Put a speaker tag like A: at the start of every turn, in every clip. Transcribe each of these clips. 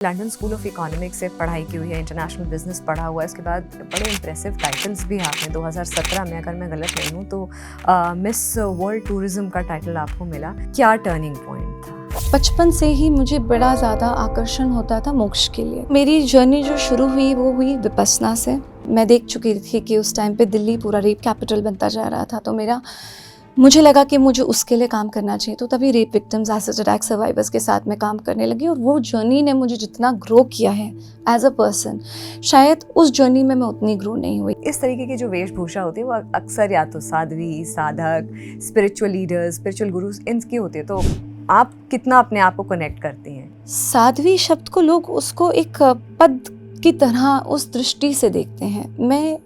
A: London school of economics से पढ़ाई की हुई है, इंटरनेशनल बिजनेस पढ़ा हुआ है। इसके बाद बड़े इंप्रेसिव टाइटल्स भी आपने 2017 में, अगर मैं गलत नहीं हूँ तो मिस वर्ल्ड टूरिज्म का टाइटल आपको मिला। क्या टर्निंग पॉइंट था?
B: बचपन से ही मुझे बड़ा ज़्यादा आकर्षण होता था मोक्ष के लिए। मेरी जर्नी जो शुरू हुई वो हुई विपस्सना से। मैं देख चुकी थी कि उस टाइम पे दिल्ली पूरा रेप कैपिटल बनता जा रहा था, तो मुझे लगा कि मुझे उसके लिए काम करना चाहिए। तो तभी rape victims, acid attack survivors के साथ मैं काम करने लगी और वो जर्नी ने मुझे जितना ग्रो किया है एज अ पर्सन, शायद उस जर्नी में मैं उतनी ग्रो नहीं हुई।
A: इस तरीके की जो वेशभूषा होती है वो अक्सर या तो साध्वी, साधक, स्पिरिचुअल लीडर्स, स्पिरिचुअल गुरुज इनकी होती है। तो आप कितना अपने आप को कनेक्ट करती हैं?
B: साध्वी शब्द को लोग उसको एक पद की तरह उस दृष्टि से देखते हैं। मैं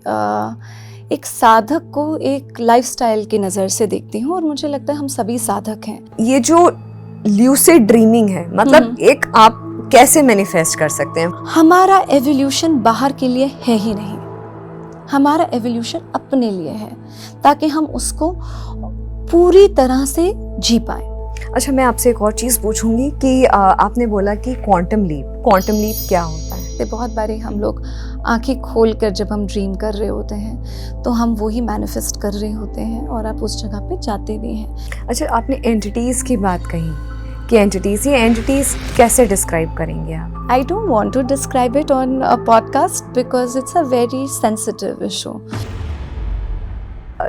B: एक साधक को एक लाइफस्टाइल की नज़र से देखती हूँ और मुझे लगता है हम सभी साधक हैं।
A: ये जो ल्यूसिड ड्रीमिंग है, मतलब एक आप कैसे मैनिफेस्ट कर सकते हैं?
B: हमारा एवोल्यूशन बाहर के लिए है ही नहीं, हमारा एवोल्यूशन अपने लिए है ताकि हम उसको पूरी तरह से जी पाए।
A: अच्छा, मैं आपसे एक और चीज़ पूछूंगी कि आपने बोला कि क्वांटम लीप क्या होता है?
B: बहुत बारी हम लोग आंखें खोल कर जब हम ड्रीम कर रहे होते हैं तो हम वही मैनिफेस्ट कर रहे होते हैं और आप उस जगह पे जाते भी हैं।
A: अच्छा, आपने एंटिटीज़ की बात कही कि एंटिटीज़ कैसे डिस्क्राइब करेंगे आप?
B: I don't want to describe it on a podcast because it's a very sensitive issue.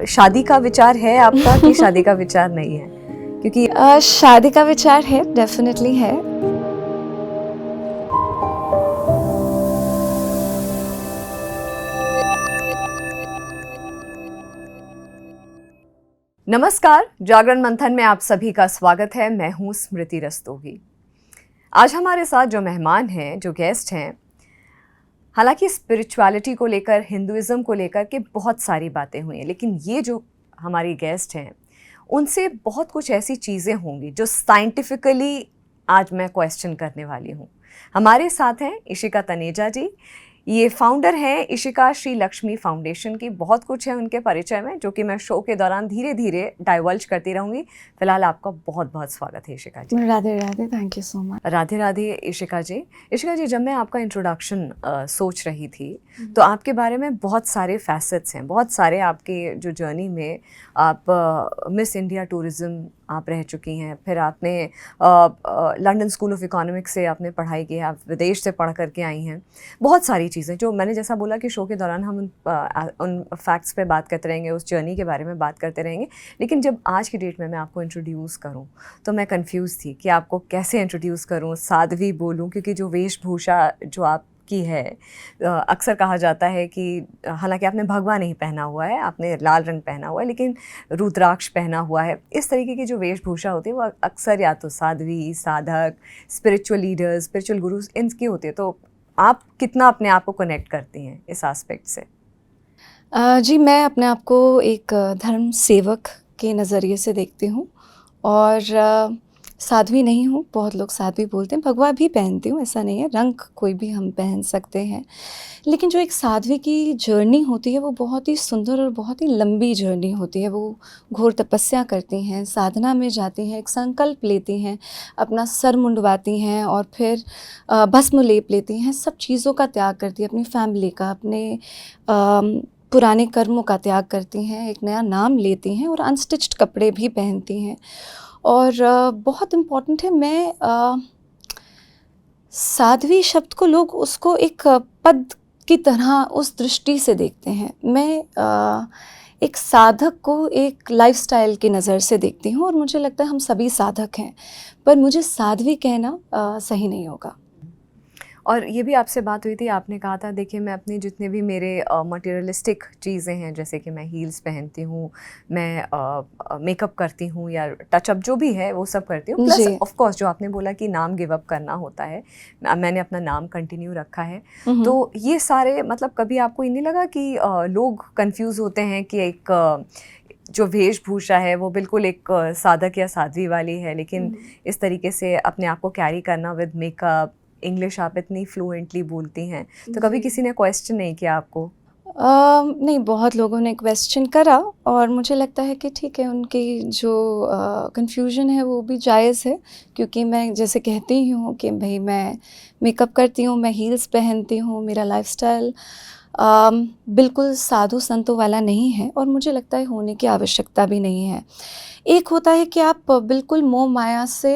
A: शादी का विचार है आपका कि शादी का विचार नहीं है? क्योंकि
B: शादी का विचार है, डेफिनेटली है।
A: नमस्कार, जागरण मंथन में आप सभी का स्वागत है। मैं हूँ स्मृति रस्तोगी। आज हमारे साथ जो मेहमान हैं, जो गेस्ट हैं, हालांकि स्पिरिचुअलिटी को लेकर, हिंदुइज्म को लेकर के बहुत सारी बातें हुई हैं, लेकिन ये जो हमारी गेस्ट हैं उनसे बहुत कुछ ऐसी चीज़ें होंगी जो साइंटिफिकली आज मैं क्वेश्चन करने वाली हूँ। हमारे साथ हैं इशिका तनेजा जी। ये फाउंडर हैं इशिका श्री लक्ष्मी फाउंडेशन की। बहुत कुछ है उनके परिचय में जो कि मैं शो के दौरान धीरे धीरे डाइवल्ज करती रहूँगी। फिलहाल आपका बहुत बहुत स्वागत है Ishika ji.
B: Radhe Radhe, thank you so much.
A: Radhe Radhe Ishika ji. Ishika ji, जब मैं आपका इंट्रोडक्शन सोच रही थी तो आपके बारे में बहुत सारे फैसेट्स हैं, बहुत सारे आपके जो जर्नी में आप मिस इंडिया टूरिज़्म आप रह चुकी हैं, फिर आपने लंदन स्कूल ऑफ इकोनॉमिक्स से आपने पढ़ाई की है, आप विदेश से पढ़ करके आई हैं। बहुत सारी चीज़ें जो मैंने जैसा बोला कि शो के दौरान हम उन फैक्ट्स पे बात करते रहेंगे, उस जर्नी के बारे में बात करते रहेंगे। लेकिन जब आज की डेट में मैं आपको इंट्रोड्यूस करूं तो मैं कंफ्यूज थी कि आपको कैसे इंट्रोड्यूस करूं, साध्वी बोलूं, क्योंकि जो वेशभूषा जो आप की है, अक्सर कहा जाता है कि हालांकि आपने भगवा नहीं पहना हुआ है, आपने लाल रंग पहना हुआ है, लेकिन रुद्राक्ष पहना हुआ है। इस तरीके की जो वेशभूषा होती है वो अक्सर या तो साध्वी, साधक, स्पिरिचुअल लीडर्स, स्पिरिचुअल गुरुज इनकी होती है। तो आप कितना अपने आप को कनेक्ट करती हैं इस एस्पेक्ट से?
B: जी, मैं अपने आप को एक धर्म सेवक के नज़रिए से देखती हूँ और साध्वी नहीं हूँ। बहुत लोग साध्वी बोलते हैं, भगवा भी पहनती हूँ, ऐसा नहीं है, रंग कोई भी हम पहन सकते हैं। लेकिन जो एक साध्वी की जर्नी होती है वो बहुत ही सुंदर और बहुत ही लंबी जर्नी होती है। वो घोर तपस्या करती हैं, साधना में जाती हैं, एक संकल्प लेती हैं, अपना सर मुंडवाती हैं और फिर भस्म लेप लेती हैं, सब चीज़ों का त्याग करती हैं, अपनी फैमिली का, अपने पुराने कर्मों का त्याग करती हैं, एक नया नाम लेती हैं और अनस्टिच्ड कपड़े भी पहनती हैं। और बहुत इम्पॉर्टेंट है, मैं साध्वी शब्द को लोग उसको एक पद की तरह उस दृष्टि से देखते हैं। मैं एक साधक को एक लाइफस्टाइल की नज़र से देखती हूँ और मुझे लगता है हम सभी साधक हैं, पर मुझे साध्वी कहना सही नहीं होगा।
A: और ये भी आपसे बात हुई थी, आपने कहा था देखिए मैं अपने जितने भी मेरे मटेरियलिस्टिक चीज़ें हैं, जैसे कि मैं हील्स पहनती हूँ, मैं मेकअप करती हूँ या टचअप जो भी है वो सब करती हूँ, प्लस ऑफ कोर्स जो आपने बोला कि नाम गिव अप करना होता है, मैंने अपना नाम कंटिन्यू रखा है। तो ये सारे मतलब कभी आपको ये नहीं लगा कि लोग कंफ्यूज होते हैं कि एक जो वेशभूषा है वो बिल्कुल एक साधक या साध्वी वाली है, लेकिन इस तरीके से अपने आप को कैरी करना विद मेकअप, इंग्लिश आप इतनी फ्लुएंटली बोलती हैं, तो कभी किसी ने क्वेश्चन नहीं किया आपको?
B: नहीं, बहुत लोगों ने क्वेश्चन करा और मुझे लगता है कि ठीक है, उनकी जो कन्फ्यूजन है वो भी जायज़ है, क्योंकि मैं जैसे कहती ही हूँ कि भाई मैं मेकअप करती हूँ, मैं हील्स पहनती हूँ, मेरा लाइफस्टाइल बिल्कुल साधु संतों वाला नहीं है और मुझे लगता है होने की आवश्यकता भी नहीं है। एक होता है कि आप बिल्कुल मोह माया से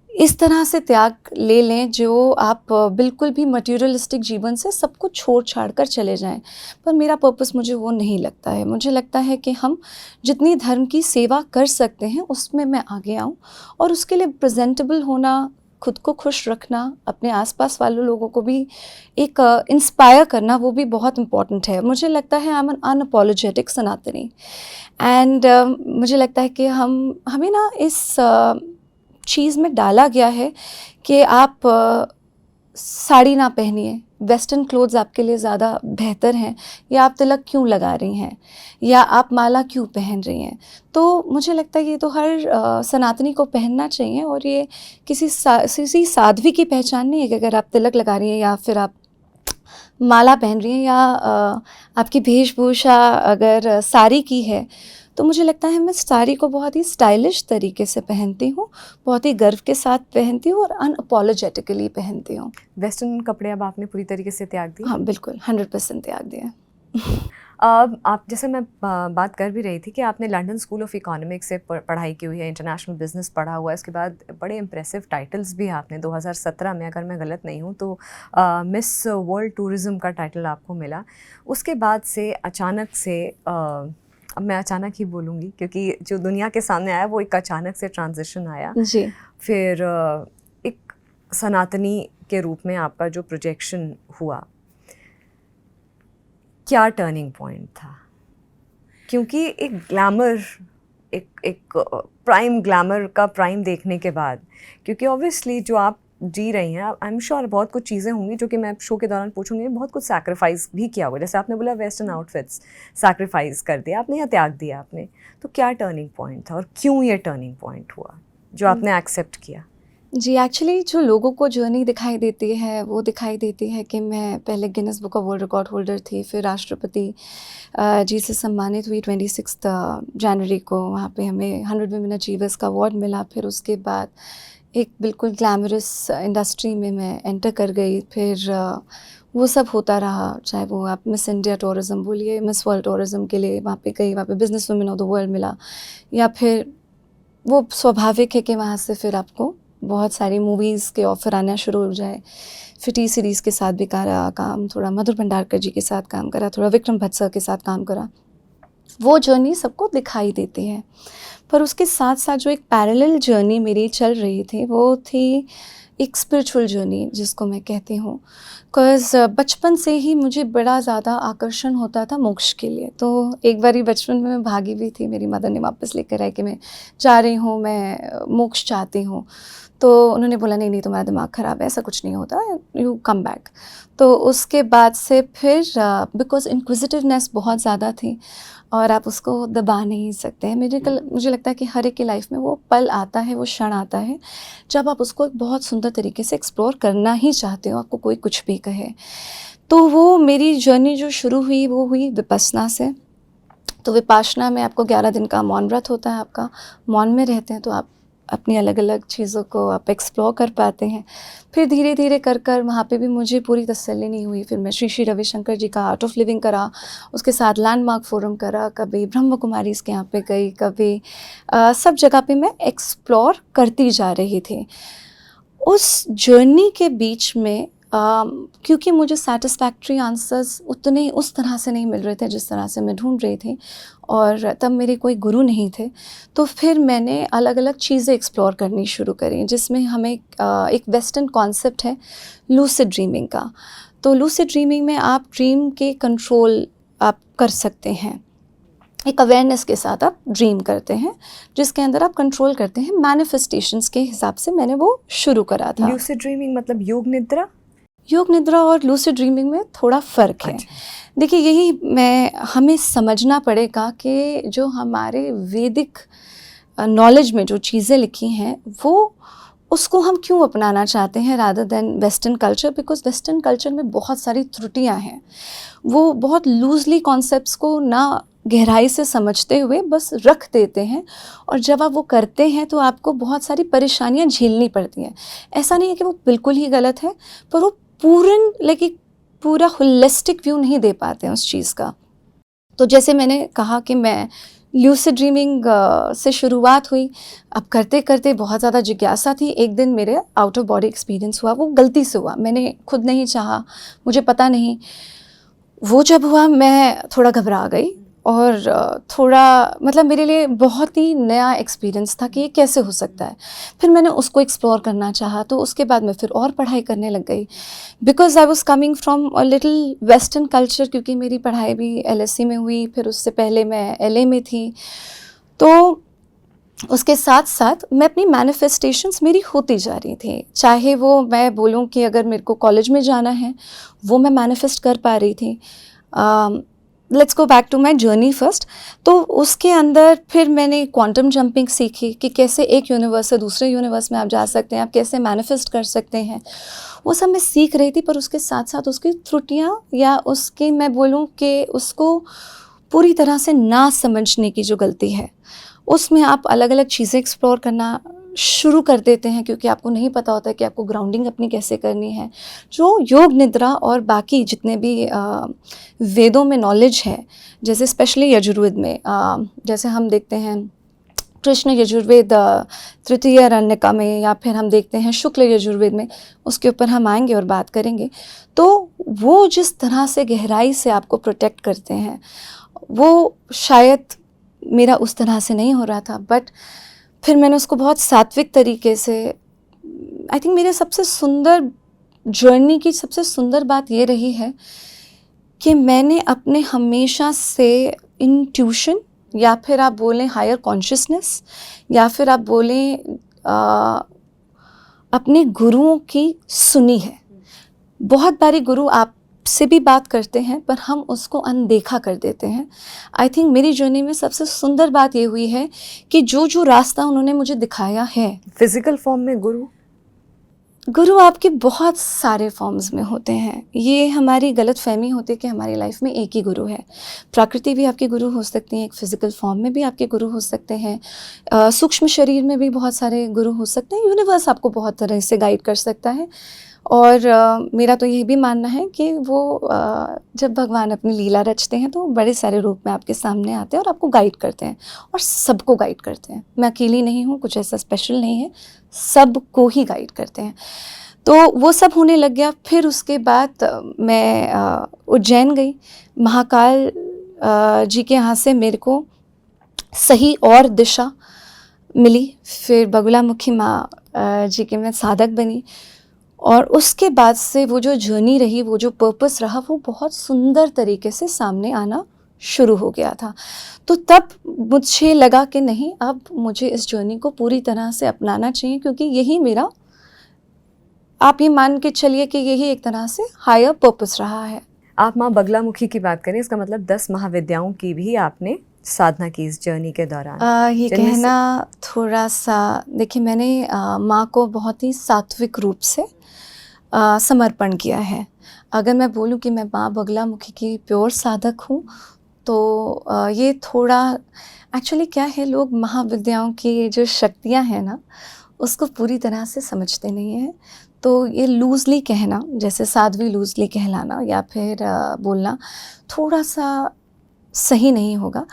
B: इस तरह से त्याग ले लें जो आप बिल्कुल भी मटेरियलिस्टिक जीवन से सब कुछ छोड़ छाड़ कर चले जाएं, पर मेरा पर्पस मुझे वो नहीं लगता है। मुझे लगता है कि हम जितनी धर्म की सेवा कर सकते हैं उसमें मैं आगे आऊं और उसके लिए प्रेजेंटेबल होना, खुद को खुश रखना, अपने आसपास वाले लोगों को भी एक इंस्पायर करना, वो भी बहुत इम्पॉर्टेंट है। मुझे लगता है आई एम एन अनअपोलोजेटिक सनातनी एंड मुझे लगता है कि हमें ना इस चीज़ में डाला गया है कि आप साड़ी ना पहनिए, वेस्टर्न क्लोथ्स आपके लिए ज़्यादा बेहतर हैं, या आप तिलक क्यों लगा रही हैं, या आप माला क्यों पहन रही हैं। तो मुझे लगता है ये तो हर सनातनी को पहनना चाहिए और ये किसी साध्वी की पहचान नहीं है कि अगर आप तिलक लगा रही हैं या फिर आप माला पहन रही हैं या आपकी वेशभूषा अगर साड़ी की है, तो मुझे लगता है मैं साड़ी को बहुत ही स्टाइलिश तरीके से पहनती हूँ, बहुत ही गर्व के साथ पहनती हूँ और अनअपोलोजेटिकली पहनती हूँ।
A: वेस्टर्न कपड़े अब आपने पूरी तरीके से त्याग दिए?
B: हाँ, बिल्कुल 100% त्याग दिया।
A: आप जैसे मैं बात कर भी रही थी कि आपने लंदन स्कूल ऑफ इकोनॉमिक्स से पढ़ाई की हुई है, इंटरनेशनल बिजनेस पढ़ा हुआ है, इसके बाद बड़े इंप्रेसिव टाइटल्स भी आपने 2017 में, अगर मैं गलत नहीं हूँ तो मिस वर्ल्ड टूरिज़्म का टाइटल आपको मिला। उसके बाद से अचानक से अब मैं अचानक ही बोलूँगी क्योंकि जो दुनिया के सामने आया वो एक अचानक से ट्रांजिशन आया।
B: जी।
A: फिर एक सनातनी के रूप में आपका जो प्रोजेक्शन हुआ, क्या टर्निंग पॉइंट था? क्योंकि एक ग्लैमर, एक प्राइम ग्लैमर का प्राइम देखने के बाद, क्योंकि ऑब्वियसली जो आप जी रही हैं, आई एम श्योर बहुत कुछ चीज़ें होंगी जो कि मैं शो के दौरान पूछूंगी, बहुत कुछ सैक्रिफाइस भी किया होगा। जैसे आपने बोला वेस्टर्न आउटफिट्स सैक्रिफाइस कर दिया आपने या त्याग दिया आपने, तो क्या टर्निंग पॉइंट था और क्यों ये टर्निंग पॉइंट हुआ जो आपने एक्सेप्ट किया?
B: जी, एक्चुअली जो लोगों को जर्नी दिखाई देती है वो दिखाई देती है कि मैं पहले Guinness book of world record holder थी, फिर राष्ट्रपति जी से सम्मानित हुई 26 जनवरी को, वहाँ पे हमें 100 वुमेन अचीवर्स का अवार्ड मिला। फिर उसके बाद एक बिल्कुल ग्लैमरस इंडस्ट्री में मैं एंटर कर गई। फिर वो सब होता रहा, चाहे वो आप मिस इंडिया टूरिज़्म बोलिए, मिस वर्ल्ड टूरिज़्म के लिए वहाँ पे गई, वहाँ पे business women of the world मिला, या फिर वो स्वाभाविक है कि वहाँ से फिर आपको बहुत सारी मूवीज़ के ऑफ़र आना शुरू हो जाए। फिर टी सीरीज़ के साथ भी करा काम, थोड़ा मधुर भंडारकर जी के साथ काम करा, थोड़ा विक्रम भट्ट सर के साथ काम करा। वो जर्नी सबको दिखाई देती है, पर उसके साथ साथ जो एक पैरेलल जर्नी मेरी चल रही थी वो थी एक स्पिरिचुअल जर्नी, जिसको मैं कहती हूँ। बिकॉज़ बचपन से ही मुझे बड़ा ज़्यादा आकर्षण होता था मोक्ष के लिए। तो एक बारी बचपन में मैं भागी भी थी, मेरी मदर ने वापस लेकर आई कि मैं जा रही हूँ, मैं मोक्ष चाहती हूँ। तो उन्होंने बोला नहीं तुम्हारा दिमाग ख़राब है, ऐसा कुछ नहीं होता, यू कम बैक। तो उसके बाद से फिर बिकॉज़ इंक्विजिटिवनेस बहुत ज़्यादा थी और आप उसको दबा नहीं सकते हैं। मुझे लगता है कि हर एक की लाइफ में वो पल आता है, वो क्षण आता है जब आप उसको एक बहुत सुंदर तरीके से एक्सप्लोर करना ही चाहते हो, आपको कोई कुछ भी कहे। तो वो मेरी जर्नी जो शुरू हुई वो हुई विपस्सना से। तो विपाशना में आपको 11 दिन का मौन व्रत होता है, आपका मौन में रहते हैं तो आप अपनी अलग अलग चीज़ों को आप एक्सप्लोर कर पाते हैं। फिर धीरे धीरे कर वहाँ पे भी मुझे पूरी तसल्ली नहीं हुई। फिर मैं श्री रविशंकर जी का आर्ट ऑफ लिविंग करा, उसके साथ लैंडमार्क फोरम करा, कभी ब्रह्म कुमारीज़ के यहाँ पे गई, कभी सब जगह पे मैं एक्सप्लोर करती जा रही थी। उस जर्नी के बीच में क्योंकि मुझे सैटिस्फैक्ट्री आंसर्स उतने उस तरह से नहीं मिल रहे थे जिस तरह से मैं ढूंढ रही थी, और तब मेरे कोई गुरु नहीं थे, तो फिर मैंने अलग अलग चीज़ें एक्सप्लोर करनी शुरू करी, जिसमें हमें एक वेस्टर्न कॉन्सेप्ट है लूसिड ड्रीमिंग का। तो लूसिड ड्रीमिंग में आप ड्रीम के कंट्रोल आप कर सकते हैं, एक अवेयरनेस के साथ आप ड्रीम करते हैं जिसके अंदर आप कंट्रोल करते हैं। मैनिफेस्टेशंस के हिसाब से मैंने वो शुरू करा था।
A: लूसिड ड्रीमिंग मतलब योग निद्रा?
B: योग निद्रा और लूसिड ड्रीमिंग में थोड़ा फ़र्क है। देखिए, यही हमें समझना पड़ेगा कि जो हमारे वैदिक नॉलेज में जो चीज़ें लिखी हैं वो उसको हम क्यों अपनाना चाहते हैं rather than western culture, because western culture में बहुत सारी त्रुटियां हैं। वो बहुत लूजली कॉन्सेप्ट्स को ना गहराई से समझते हुए बस रख देते हैं, और जब आप वो करते हैं तो आपको बहुत सारी परेशानियां झेलनी पड़ती हैं। ऐसा नहीं है कि वो बिल्कुल ही गलत है, पर वो एक पूरा होलिस्टिक व्यू नहीं दे पाते हैं उस चीज़ का। तो जैसे मैंने कहा कि मैं ल्यूसिड ड्रीमिंग से शुरुआत हुई, अब करते करते बहुत ज़्यादा जिज्ञासा थी। एक दिन मेरे आउट ऑफ बॉडी एक्सपीरियंस हुआ, वो गलती से हुआ, मैंने खुद नहीं चाहा, मुझे पता नहीं। वो जब हुआ मैं थोड़ा घबरा गई, और थोड़ा मतलब मेरे लिए बहुत ही नया एक्सपीरियंस था कि ये कैसे हो सकता है। फिर मैंने उसको एक्सप्लोर करना चाहा, तो उसके बाद मैं फिर और पढ़ाई करने लग गई, because I was coming from a little western culture, क्योंकि मेरी पढ़ाई भी LSE में हुई, फिर उससे पहले मैं LA में थी। तो उसके साथ साथ मैं अपनी मैनिफेस्टेशंस मेरी होती जा रही थी, चाहे वो मैं बोलूँ कि अगर मेरे को कॉलेज में जाना है वो मैं मैनिफेस्ट कर पा रही थी। Let's go back to my journey first. तो उसके अंदर फिर मैंने क्वांटम जंपिंग सीखी कि कैसे एक यूनिवर्स से दूसरे यूनिवर्स में आप जा सकते हैं, आप कैसे मैनिफेस्ट कर सकते हैं। वो सब मैं सीख रही थी, पर उसके साथ साथ उसकी त्रुटियाँ या उसकी मैं बोलूँ कि उसको पूरी तरह से ना समझने की जो गलती है, उसमें आप अलग अलग चीज़ें एक्सप्लोर करना शुरू कर देते हैं, क्योंकि आपको नहीं पता होता है कि आपको ग्राउंडिंग अपनी कैसे करनी है। जो योग निद्रा और बाकी जितने भी वेदों में नॉलेज है, जैसे स्पेशली यजुर्वेद में, जैसे हम देखते हैं कृष्ण यजुर्वेद तृतीय अरण्यका में, या फिर हम देखते हैं शुक्ल यजुर्वेद में, उसके ऊपर हम आएंगे और बात करेंगे। तो वो जिस तरह से गहराई से आपको प्रोटेक्ट करते हैं, वो शायद मेरा उस तरह से नहीं हो रहा था। बट फिर मैंने उसको बहुत सात्विक तरीके से, आई थिंक मेरे सबसे सुंदर जर्नी की सबसे सुंदर बात ये रही है कि मैंने अपने हमेशा से इंट्यूशन, या फिर आप बोलें हायर कॉन्शियसनेस, या फिर आप बोलें अपने गुरुओं की सुनी है। बहुत बारी गुरु आपसे भी बात करते हैं, पर हम उसको अनदेखा कर देते हैं। आई थिंक मेरी जर्नी में सबसे सुंदर बात ये हुई है कि जो जो रास्ता उन्होंने मुझे दिखाया है,
A: फिजिकल फॉर्म में
B: गुरु आपके बहुत सारे फॉर्म्स में होते हैं। ये हमारी गलत फहमी होती है कि हमारी लाइफ में एक ही गुरु है। प्रकृति भी आपके गुरु हो सकती हैं, एक फिजिकल फॉर्म में भी आपके गुरु हो सकते हैं, सूक्ष्म शरीर में भी बहुत सारे गुरु हो सकते हैं। यूनिवर्स आपको बहुत तरह से गाइड कर सकता है। और मेरा तो यही भी मानना है कि वो जब भगवान अपनी लीला रचते हैं तो बड़े सारे रूप में आपके सामने आते हैं और आपको गाइड करते हैं, और सबको गाइड करते हैं। मैं अकेली नहीं हूँ, कुछ ऐसा स्पेशल नहीं है, सबको ही गाइड करते हैं। तो वो सब होने लग गया। फिर उसके बाद मैं उज्जैन गई। महाकाल जी के यहाँ से मेरे को सही और दिशा मिली। फिर बगुलामुखी माँ जी के मैं साधक बनी, और उसके बाद से वो जो जर्नी रही, वो जो पर्पस रहा, वो बहुत सुंदर तरीके से सामने आना शुरू हो गया था। तो तब मुझे लगा कि नहीं, अब मुझे इस जर्नी को पूरी तरह से अपनाना चाहिए, क्योंकि यही मेरा, आप ये मान के चलिए कि यही एक तरह से हायर पर्पस रहा है।
A: आप माँ बगलामुखी की बात करें, इसका मतलब 10 महाविद्याओं की भी आपने साधना की इस जर्नी के दौरान।
B: ये कहना थोड़ा सा, देखिए मैंने माँ को बहुत ही सात्विक रूप से समर्पण किया है। अगर मैं बोलूँ कि मैं माँ बगलामुखी की प्योर साधक हूँ, तो ये थोड़ा एक्चुअली क्या है, लोग महाविद्याओं की जो शक्तियाँ हैं ना, उसको पूरी तरह से समझते नहीं हैं। तो ये लूजली कहना, जैसे साध्वी लूजली कहलाना या फिर बोलना थोड़ा सा सही नहीं होगा।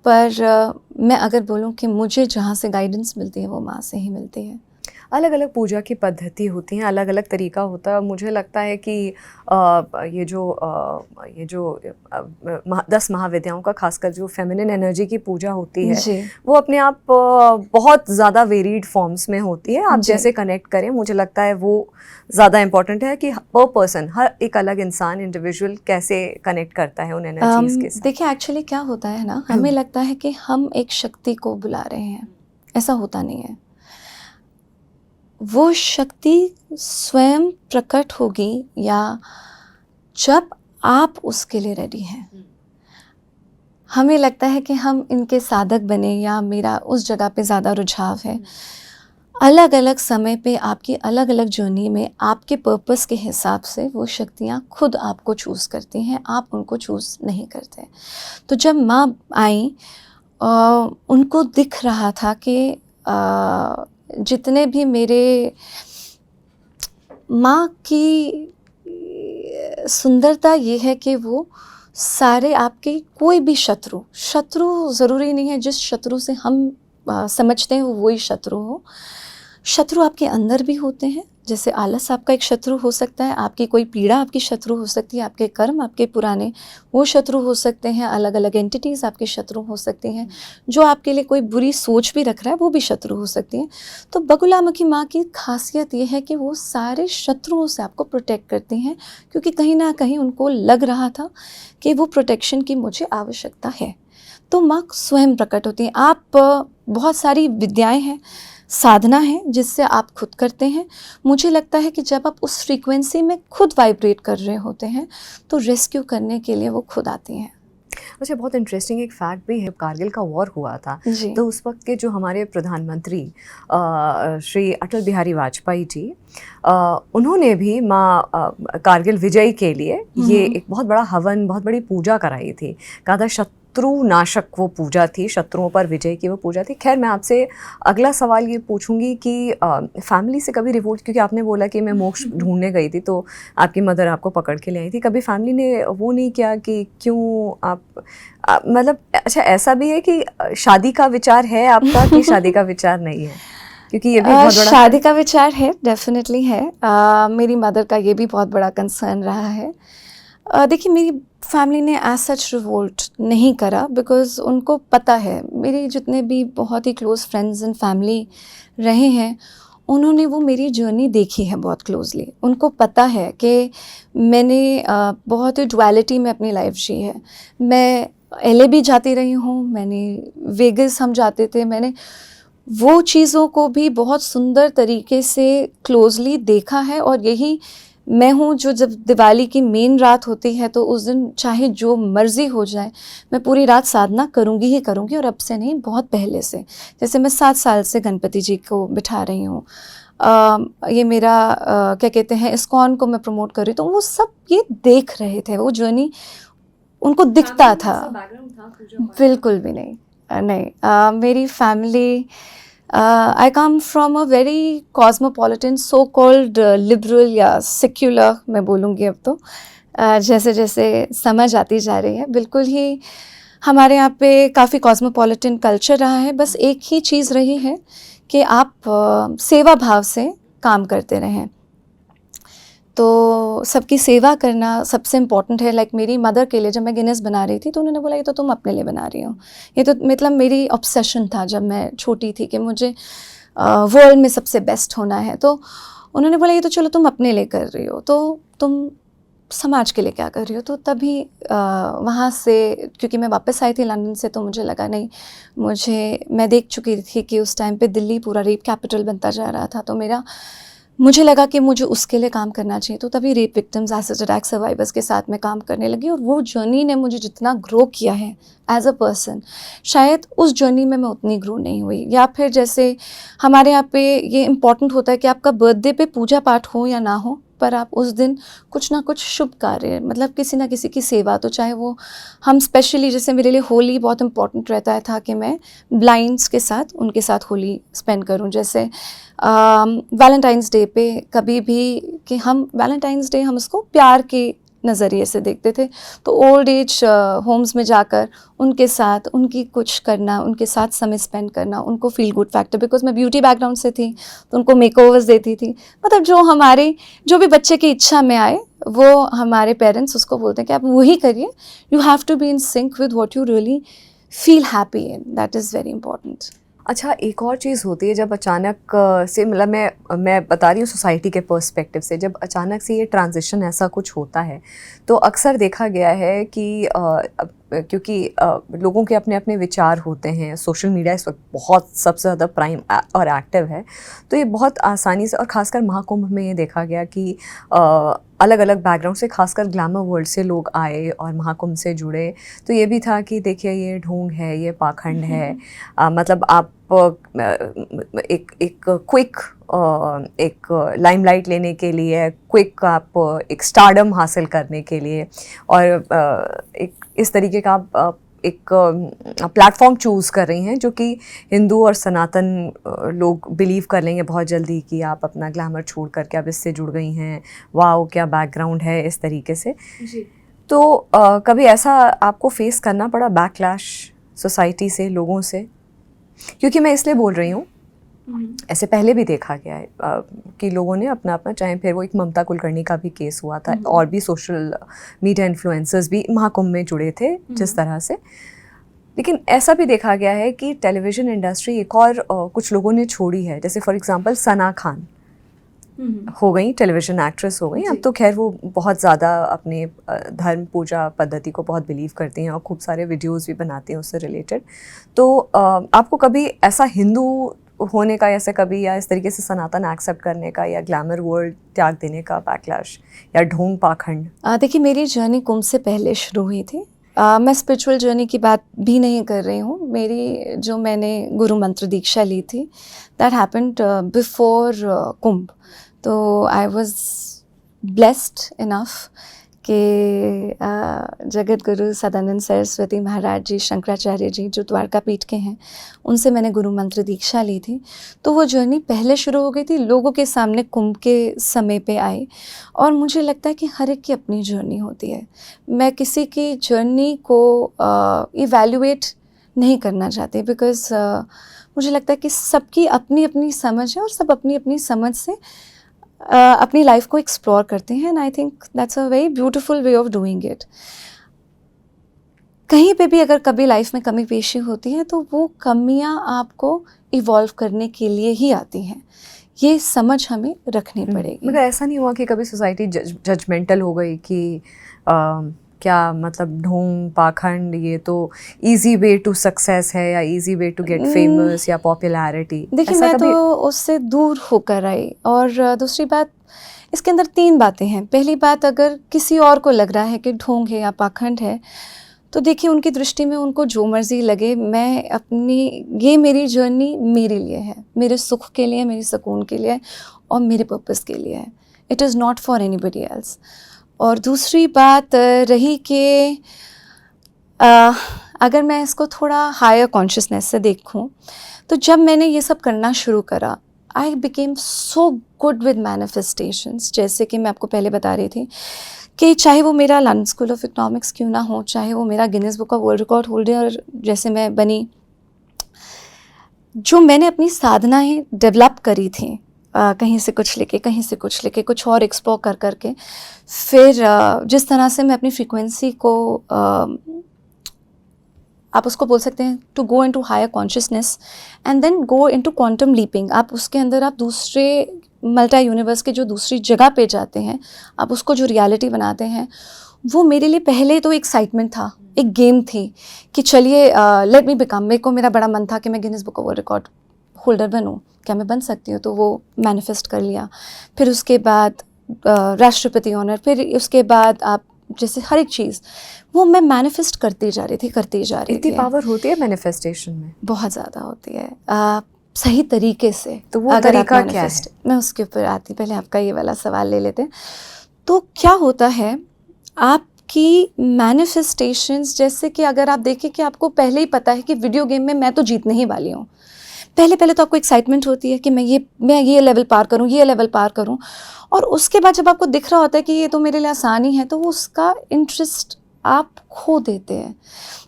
B: पर मैं अगर बोलूँ कि मुझे जहाँ से गाइडेंस मिलती है वो माँ से ही मिलती है।
A: अलग अलग पूजा की पद्धति होती हैं, अलग अलग तरीका होता है। मुझे लगता है कि ये जो 10 महाविद्याओं का खासकर जो फेमिनिन एनर्जी की पूजा होती है, वो अपने आप बहुत ज़्यादा वेरीड फॉर्म्स में होती है। आप जैसे कनेक्ट करें, मुझे लगता है वो ज़्यादा इम्पॉर्टेंट है कि पर पर्सन, हर एक अलग इंसान, इंडिविजुअल कैसे कनेक्ट करता है उन एनर्जीज के साथ।
B: देखिए एक्चुअली क्या होता है ना, हमें लगता है कि हम एक शक्ति को बुला रहे हैं, ऐसा होता नहीं है। वो शक्ति स्वयं प्रकट होगी या जब आप उसके लिए रेडी हैं। हमें लगता है कि हम इनके साधक बने, या मेरा उस जगह पे ज़्यादा रुझाव है। अलग अलग समय पे आपकी अलग अलग जर्नी में आपके पर्पस के हिसाब से वो शक्तियाँ खुद आपको चूज़ करती हैं, आप उनको चूज़ नहीं करते। तो जब माँ आई अ, उनको दिख रहा था कि जितने भी मेरे माँ की सुंदरता ये है कि वो सारे आपके कोई भी शत्रु ज़रूरी नहीं है जिस शत्रु से हम समझते हैं वो वही शत्रु हो। शत्रु आपके अंदर भी होते हैं, जैसे आलस आपका एक शत्रु हो सकता है, आपकी कोई पीड़ा आपकी शत्रु हो सकती है, आपके कर्म आपके पुराने वो शत्रु हो सकते हैं, अलग अलग एंटिटीज़ आपके शत्रु हो सकती हैं, जो आपके लिए कोई बुरी सोच भी रख रहा है वो भी शत्रु हो सकती हैं। तो बगुलामुखी माँ की खासियत ये है कि वो सारे शत्रुओं से आपको प्रोटेक्ट करती हैं, क्योंकि कहीं ना कहीं उनको लग रहा था कि वो प्रोटेक्शन की मुझे आवश्यकता है। तो माँ स्वयं प्रकट होती हैं। आप बहुत सारी विद्याएं हैं, साधना है जिससे आप खुद करते हैं। मुझे लगता है कि जब आप उस फ्रीक्वेंसी में खुद वाइब्रेट कर रहे होते हैं तो रेस्क्यू करने के लिए वो खुद आती हैं।
A: अच्छा, बहुत इंटरेस्टिंग एक फैक्ट भी है, कारगिल का वॉर हुआ था
B: जी।
A: तो उस वक्त के जो हमारे प्रधानमंत्री श्री अटल बिहारी वाजपेयी जी, उन्होंने भी माँ कारगिल विजय के लिए ये एक बहुत बड़ा हवन, बहुत बड़ी पूजा कराई थी। कहा था शत्रु नाशक वो पूजा थी, शत्रुओं पर विजय की वो पूजा थी। खैर, मैं आपसे अगला सवाल ये पूछूंगी कि फैमिली से कभी रिवोल्ट, क्योंकि आपने बोला कि मैं मोक्ष ढूंढने गई थी तो आपकी मदर आपको पकड़ के ले आई थी, कभी फैमिली ने वो नहीं किया कि क्यों आप मतलब, अच्छा ऐसा भी है कि शादी का विचार है आपका कि शादी का विचार नहीं है? क्योंकि ये भी बहुत बड़ा
B: शादी का विचार है, डेफिनेटली है। मेरी मदर का ये भी बहुत बड़ा कंसर्न रहा है। देखिए, मेरी फैमिली ने एज सच रिवोल्ट नहीं करा, बिकॉज़ उनको पता है, मेरे जितने भी बहुत ही क्लोज़ फ्रेंड्स एंड फैमिली रहे हैं, उन्होंने वो मेरी जर्नी देखी है बहुत क्लोजली। उनको पता है कि मैंने बहुत ही डुअलिटी में अपनी लाइफ जी है। मैं एलए भी जाती रही हूँ, मैंने वेगस हम जाते थे, मैंने वो चीज़ों को भी बहुत सुंदर तरीके से क्लोजली देखा है। और यही मैं हूँ जो जब दिवाली की मेन रात होती है तो उस दिन चाहे जो मर्ज़ी हो जाए, मैं पूरी रात साधना करूँगी ही करूँगी। और अब से नहीं, बहुत पहले से, जैसे मैं 7 साल से गणपति जी को बिठा रही हूँ। ये मेरा क्या कहते हैं, इस्कॉन को मैं प्रमोट कर रही हूँ, तो वो सब ये देख रहे थे, वो जर्नी उनको दिखता था। बिल्कुल भी नहीं। नहीं, मेरी family, I come from a very cosmopolitan, so called liberal या secular, मैं बोलूँगी अब तो, जैसे जैसे समझ आती जा रही है, बिल्कुल ही हमारे यहाँ पे काफ़ी कॉस्मोपॉलिटन कल्चर रहा है। बस एक ही चीज़ रही है कि आप सेवा भाव से काम करते रहें। तो सबकी सेवा करना सबसे इम्पॉर्टेंट है। लाइक मेरी मदर के लिए जब मैं गिनेस बना रही थी तो उन्होंने बोला ये तो तुम अपने लिए बना रही हो। ये तो मतलब मेरी ऑब्सेशन था जब मैं छोटी थी कि मुझे वर्ल्ड में सबसे बेस्ट होना है। तो उन्होंने बोला ये तो चलो तुम अपने लिए कर रही हो, तो तुम समाज के लिए क्या कर रही हो? तो तभी वहाँ से, क्योंकि मैं वापस आई थी लंदन से, तो मुझे लगा नहीं, मैं देख चुकी थी कि उस टाइम पे दिल्ली पूरा रेप कैपिटल बनता जा रहा था। तो मुझे लगा कि मुझे उसके लिए काम करना चाहिए। तो तभी rape victims, acid attack survivors के साथ मैं काम करने लगी। और वो जर्नी ने मुझे जितना ग्रो किया है एज अ पर्सन, शायद उस जर्नी में मैं उतनी ग्रो नहीं हुई। या फिर जैसे हमारे यहाँ पे ये इम्पॉर्टेंट होता है कि आपका बर्थडे पे पूजा पाठ हो या ना हो, पर आप उस दिन कुछ ना कुछ शुभ कार्य, मतलब किसी ना किसी की सेवा, तो चाहे वो हम स्पेशली, जैसे मेरे लिए होली बहुत इम्पॉर्टेंट रहता था कि मैं ब्लाइंड्स के साथ, उनके साथ होली स्पेंड करूं। जैसे वैलेंटाइंस डे पे कभी भी, कि हम वैलेंटाइंस डे हम उसको प्यार के नज़रिए से देखते थे, तो ओल्ड एज होम्स में जाकर उनके साथ उनकी कुछ करना, उनके साथ समय स्पेंड करना, उनको फील गुड फैक्टर, बिकॉज मैं ब्यूटी बैकग्राउंड से थी तो उनको मेकओवर्स देती थी। मतलब जो भी बच्चे की इच्छा में आए वो हमारे पेरेंट्स उसको बोलते हैं कि आप वही करिए। You have to be in sync with what you really feel happy in, that is very important.
A: अच्छा, एक और चीज़ होती है जब अचानक से, मतलब मैं बता रही हूँ सोसाइटी के पर्सपेक्टिव से, जब अचानक से ये ट्रांजिशन ऐसा कुछ होता है तो अक्सर देखा गया है कि क्योंकि लोगों के अपने अपने विचार होते हैं, सोशल मीडिया इस वक्त बहुत सबसे ज़्यादा प्राइम और एक्टिव है, तो ये बहुत आसानी से, और ख़ासकर महाकुंभ में ये देखा गया कि अलग अलग बैकग्राउंड से, खासकर ग्लैमर वर्ल्ड से लोग आए और महाकुंभ से जुड़े। तो ये भी था कि देखिए ये ढोंग है, ये पाखंड है, मतलब आप एक क्विक एक लाइमलाइट लेने के लिए, क्विक आप एक स्टारडम हासिल करने के लिए, और एक इस तरीके का आप एक प्लेटफॉर्म चूज़ कर रही हैं जो कि हिंदू और सनातन लोग बिलीव कर लेंगे बहुत जल्दी कि आप अपना ग्लैमर छोड़ करके अब इससे जुड़ गई हैं, वाओ क्या बैकग्राउंड है, इस तरीके से
B: जी।
A: तो कभी ऐसा आपको फेस करना पड़ा बैकलैश सोसाइटी से, लोगों से? क्योंकि मैं इसलिए बोल रही हूँ, ऐसे पहले भी देखा गया है कि लोगों ने अपना अपना, चाहे फिर वो एक ममता कुलकर्णी का भी केस हुआ था और भी सोशल मीडिया इन्फ्लुएंसर्स भी महाकुंभ में जुड़े थे जिस तरह से, लेकिन ऐसा भी देखा गया है कि टेलीविज़न इंडस्ट्री एक और कुछ लोगों ने छोड़ी है, जैसे फॉर एग्जांपल सना खान हो गई, टेलीविज़न एक्ट्रेस हो गई। अब तो खैर वो बहुत ज़्यादा अपने धर्म पूजा पद्धति को बहुत बिलीव करती हैं और खूब सारे वीडियोस भी बनाती हैं उससे रिलेटेड। तो आपको कभी ऐसा हिंदू होने का, ऐसे कभी, या इस तरीके से सनातन एक्सेप्ट करने का, या ग्लैमर वर्ल्ड त्याग देने का बैकलैश, या ढोंग पाखंड?
B: देखिए, मेरी जर्नी कुंभ से पहले शुरू हुई थी। मैं स्पिरिचुअल जर्नी की बात भी नहीं कर रही हूँ। मेरी जो मैंने गुरु मंत्र दीक्षा ली थी, दैट हैपेंड बिफोर कुंभ। तो आई वॉज ब्लेस्ड इनफ कि जगत गुरु सदानंद सरस्वती महाराज जी, शंकराचार्य जी जो द्वारका पीठ के हैं, उनसे मैंने गुरु मंत्र दीक्षा ली थी। तो वो जर्नी पहले शुरू हो गई थी, लोगों के सामने कुंभ के समय पे आई। और मुझे लगता है कि हर एक की अपनी जर्नी होती है। मैं किसी की जर्नी को इवैल्यूएट नहीं करना चाहती, बिकॉज़ मुझे लगता है कि सबकी अपनी अपनी समझ है और सब अपनी अपनी समझ से अपनी लाइफ को एक्सप्लोर करते हैं। And I think that's a very beautiful way of doing it. कहीं पे भी अगर कभी लाइफ में कमी पेशी होती है तो वो कमियां आपको इवॉल्व करने के लिए ही आती हैं, ये समझ हमें रखनी पड़ेगी।
A: मगर ऐसा नहीं हुआ कि कभी सोसाइटी जजमेंटल हो गई कि क्या मतलब ढोंग पाखंड, ये तो इजी वे टू सक्सेस है, या easy way to get famous या पॉपुलैरिटी?
B: देखिए, मैं तो उससे दूर होकर आई। और दूसरी बात, इसके अंदर 3 बातें हैं। पहली बात, अगर किसी और को लग रहा है कि ढोंग है या पाखंड है, तो देखिए उनकी दृष्टि में उनको जो मर्जी लगे। मैं अपनी, ये मेरी जर्नी मेरे लिए है, मेरे सुख के लिए, मेरे सुकून के लिए और मेरे पर्पस के लिए है। It is not for anybody else. और दूसरी बात रही कि अगर मैं इसको थोड़ा हायर कॉन्शियसनेस से देखूं, तो जब मैंने ये सब करना शुरू करा, I became so good with manifestations. जैसे कि मैं आपको पहले बता रही थी कि चाहे वो मेरा लंडन स्कूल ऑफ इकोनॉमिक्स क्यों ना हो, चाहे वो मेरा Guinness book of world record holder जैसे मैं बनी, जो मैंने अपनी साधनाएं डेवलप करी थी, कहीं से कुछ लेके, कहीं से कुछ लेके, कुछ और एक्सप्लोर कर करके, फिर जिस तरह से मैं अपनी फ्रीक्वेंसी को, आप उसको बोल सकते हैं to go into higher consciousness and then go into quantum leaping. आप उसके अंदर आप दूसरे मल्टी यूनिवर्स के जो दूसरी जगह पे जाते हैं, आप उसको जो रियलिटी बनाते हैं, वो मेरे लिए पहले तो एक्साइटमेंट था, एक गेम थी कि चलिए लेट मी बिकम। मेरे को, मेरा बड़ा मन था कि मैं Guinness book of world record holder बनूं, क्या मैं बन सकती हूँ? तो वो मैनिफेस्ट कर लिया। फिर उसके बाद राष्ट्रपति ऑनर, फिर उसके बाद आप जैसे हर एक चीज़ वो मैं मैनिफेस्ट करती जा रही थी।
A: इतनी पावर होती है मैनिफेस्टेशन में?
B: बहुत ज़्यादा होती है, सही तरीके से।
A: तो वो तरीका क्या है?
B: मैं उसके ऊपर आती, पहले आपका ये वाला सवाल ले लेते हैं। तो क्या होता है, आपकी मैनिफेस्टेशंस, जैसे कि अगर आप देखें कि आपको पहले ही पता है कि वीडियो गेम में मैं तो जीतने ही वाली हूँ, पहले तो आपको एक्साइटमेंट होती है कि मैं ये लेवल पार करूँ, ये लेवल पार करूँ। और उसके बाद जब आपको दिख रहा होता है कि ये तो मेरे लिए आसान ही है, तो वो उसका इंटरेस्ट आप खो देते हैं।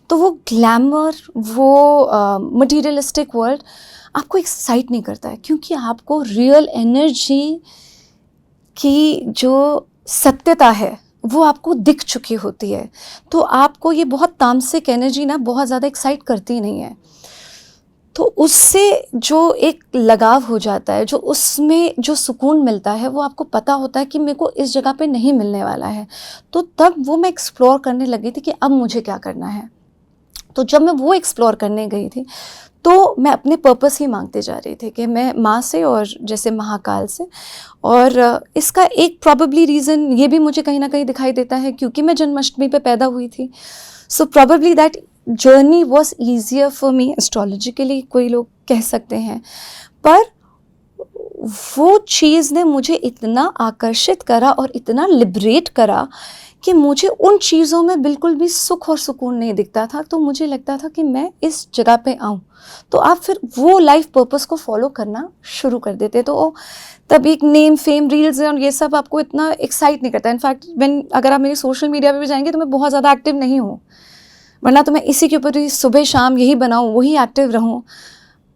B: तो वो ग्लैमर, वो मटीरियलिस्टिक वर्ल्ड आपको एक्साइट नहीं करता है, क्योंकि आपको रियल एनर्जी की जो सत्यता है वो आपको दिख चुकी होती है। तो आपको ये बहुत तामसिक एनर्जी ना बहुत ज़्यादा एक्साइट करती नहीं है। तो उससे जो एक लगाव हो जाता है, जो उसमें जो सुकून मिलता है, वो आपको पता होता है कि मेरे को इस जगह पे नहीं मिलने वाला है। तो तब वो मैं एक्सप्लोर करने लगी थी कि अब मुझे क्या करना है। तो जब मैं वो एक्सप्लोर करने गई थी, तो मैं अपने पर्पस ही मांगते जा रही थी कि मैं माँ से और जैसे महाकाल से। और इसका एक प्रॉबेबली रीज़न ये भी मुझे कहीं ना कहीं दिखाई देता है, क्योंकि मैं जन्माष्टमी पे पैदा हुई थी। So probably that journey was easier for me. Astrologically कोई लोग कह सकते हैं, पर वो चीज़ ने मुझे इतना आकर्षित करा और इतना लिबरेट करा कि मुझे उन चीज़ों में बिल्कुल भी सुख और सुकून नहीं दिखता था। तो मुझे लगता था कि मैं इस जगह पे आऊँ, तो आप फिर वो लाइफ पर्पस को फॉलो करना शुरू कर देते। तो तब एक नेम, फेम, रील्स और ये सब आपको इतना एक्साइट नहीं करता। इनफैक्ट अगर आप मेरी सोशल मीडिया पे भी जाएंगे तो मैं बहुत ज़्यादा एक्टिव नहीं हूँ, वरना तो मैं इसी के ऊपर ही सुबह शाम यही बनाऊँ, वही एक्टिव रहूँ,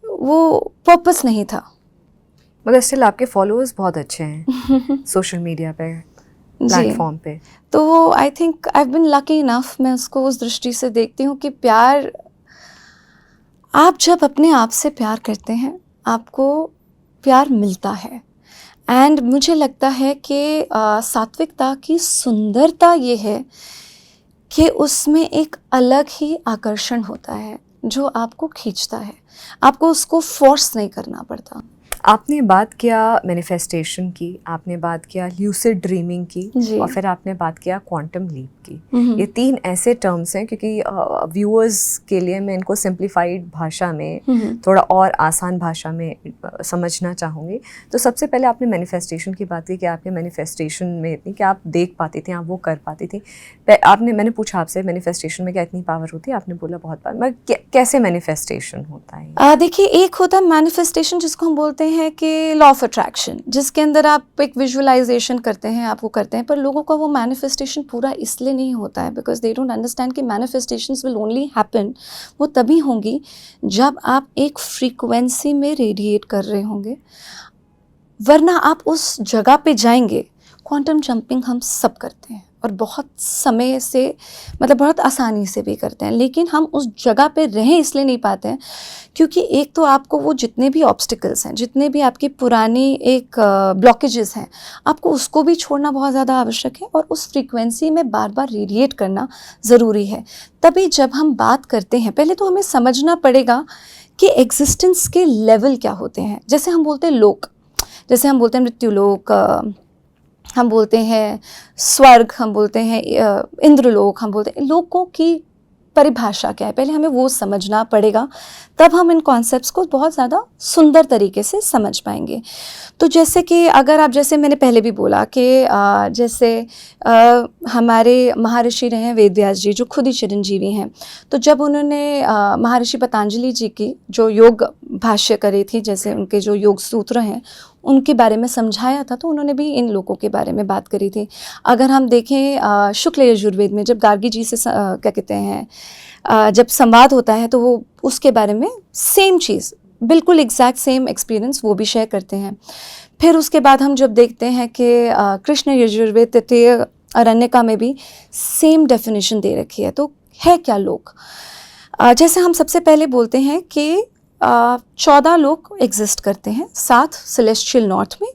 B: वो पर्पस नहीं था।
A: मगर स्टिल आपके फॉलोअर्स बहुत अच्छे हैं सोशल मीडिया पे, प्लेटफॉर्म पे।
B: तो I think I have been lucky enough, मैं उसको उस दृष्टि से देखती हूँ कि प्यार, आप जब अपने आप से प्यार करते हैं आपको प्यार मिलता है। एंड मुझे लगता है कि सात्विकता की सुंदरता ये है कि उसमें एक अलग ही आकर्षण होता है जो आपको खींचता है, आपको उसको फोर्स नहीं करना पड़ता।
A: आपने बात किया मैनिफेस्टेशन की, आपने बात किया ल्यूसिड ड्रीमिंग की, और फिर आपने बात किया क्वांटम लीप की। ये 3 ऐसे टर्म्स हैं क्योंकि व्यूअर्स के लिए मैं इनको सिंप्लीफाइड भाषा में, थोड़ा और आसान भाषा में समझना चाहूँगी। तो सबसे पहले आपने मैनिफेस्टेशन की बात की कि आपके मैनिफेस्टेशन में इतनी कि आप देख पाती थी, आप वो कर पाती थी। मैंने पूछा आपसे मैनिफेस्टेशन में क्या इतनी पावर होती है, आपने बोला बहुत पावर। कैसे मैनिफेस्टेशन होता है?
B: देखिए, एक होता है मैनिफेस्टेशन जिसको हम बोलते हैं कि लॉ ऑफ अट्रैक्शन, जिसके अंदर आप एक विजुअलाइजेशन करते हैं, आप वो करते हैं, पर लोगों का वो मैनिफेस्टेशन पूरा इसलिए नहीं होता है बिकॉज दे डोंट अंडरस्टैंड कि मैनिफेस्टेशंस विल ओनली हैपन, वो तभी होंगी जब आप एक फ्रीक्वेंसी में रेडिएट कर रहे होंगे, वरना आप उस जगह पे जाएंगे। क्वांटम जंपिंग हम सब करते हैं और बहुत समय से, मतलब बहुत आसानी से भी करते हैं, लेकिन हम उस जगह पे रहें इसलिए नहीं पाते हैं क्योंकि एक तो आपको वो जितने भी ऑब्स्टिकल्स हैं, जितने भी आपकी पुरानी एक ब्लॉकेजेस हैं, आपको उसको भी छोड़ना बहुत ज़्यादा आवश्यक है और उस फ्रीक्वेंसी में बार बार रेडिएट करना ज़रूरी है। तभी जब हम बात करते हैं, पहले तो हमें समझना पड़ेगा कि एग्जिस्टेंस के लेवल क्या होते हैं। जैसे हम बोलते हैं लोक, जैसे हम बोलते हैं मृत्युलोक, हम बोलते हैं स्वर्ग, हम बोलते हैं इंद्रलोक, हम बोलते हैं, लोकों की परिभाषा क्या है, पहले हमें वो समझना पड़ेगा, तब हम इन कॉन्सेप्ट्स को बहुत ज़्यादा सुंदर तरीके से समझ पाएंगे। तो जैसे कि अगर आप, जैसे मैंने पहले भी बोला कि जैसे हमारे महर्षि रहे हैं वेद व्यास जी, जो खुद ही चिरंजीवी हैं, तो जब उन्होंने महर्षि पतंजलि जी की जो योग भाष्य करी थी, जैसे उनके जो योग सूत्र हैं उनके बारे में समझाया था, तो उन्होंने भी इन लोगों के बारे में बात करी थी। अगर हम देखें शुक्ल यजुर्वेद में जब गार्गी जी से क्या कहते हैं, जब संवाद होता है तो वो उसके बारे में सेम चीज़, बिल्कुल एग्जैक्ट सेम एक्सपीरियंस वो भी शेयर करते हैं। फिर उसके बाद हम जब देखते हैं कि कृष्ण यजुर्वेद तृतीय अरण्यका में भी सेम डेफिनेशन दे रखी है। तो है क्या लोक, जैसे हम सबसे पहले बोलते हैं कि 14 लोक एग्जिस्ट करते हैं, 7 सेलेस्टियल नॉर्थ में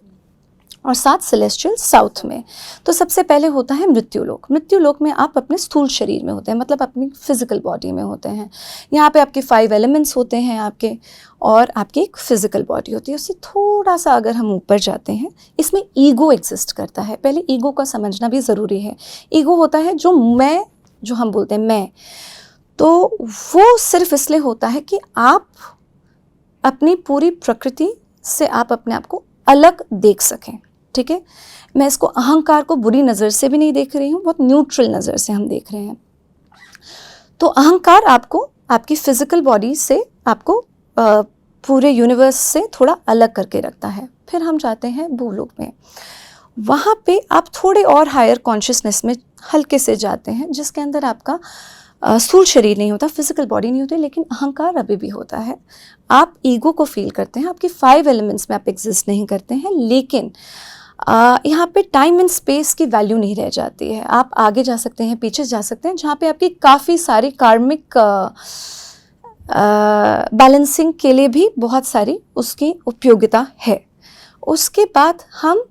B: और 7 सेलेस्टियल साउथ में। तो सबसे पहले होता है मृत्युलोक। मृत्युलोक में आप अपने स्थूल शरीर में होते हैं, मतलब अपनी फिजिकल बॉडी में होते हैं। यहाँ पे आपके 5 एलिमेंट्स होते हैं आपके, और आपकी एक फिजिकल बॉडी होती है। उससे थोड़ा सा अगर हम ऊपर जाते हैं, इसमें ईगो एग्जिस्ट करता है। पहले ईगो का समझना भी ज़रूरी है। ईगो होता है जो मैं, जो हम बोलते हैं मैं, तो वो सिर्फ इसलिए होता है कि आप अपनी पूरी प्रकृति से आप अपने आप को अलग देख सकें। ठीक है, मैं इसको अहंकार को बुरी नज़र से भी नहीं देख रही हूँ, बहुत न्यूट्रल नज़र से हम देख रहे हैं। तो अहंकार आपको आपकी फिजिकल बॉडी से, आपको पूरे यूनिवर्स से थोड़ा अलग करके रखता है। फिर हम जाते हैं भूलोक में, वहाँ पे आप थोड़े और हायर कॉन्शियसनेस में हल्के से जाते हैं, जिसके अंदर आपका स्थूल शरीर नहीं होता, फिजिकल बॉडी नहीं होती, लेकिन अहंकार अभी भी होता है। आप ईगो को फील करते हैं, आपकी 5 एलिमेंट्स में आप एग्जिस्ट नहीं करते हैं, लेकिन यहाँ पे टाइम एंड स्पेस की वैल्यू नहीं रह जाती है। आप आगे जा सकते हैं, पीछे जा सकते हैं, जहाँ पे आपकी काफ़ी सारी कार्मिक बैलेंसिंग के लिए भी बहुत सारी उसकी उपयोगिता है। उसके बाद हम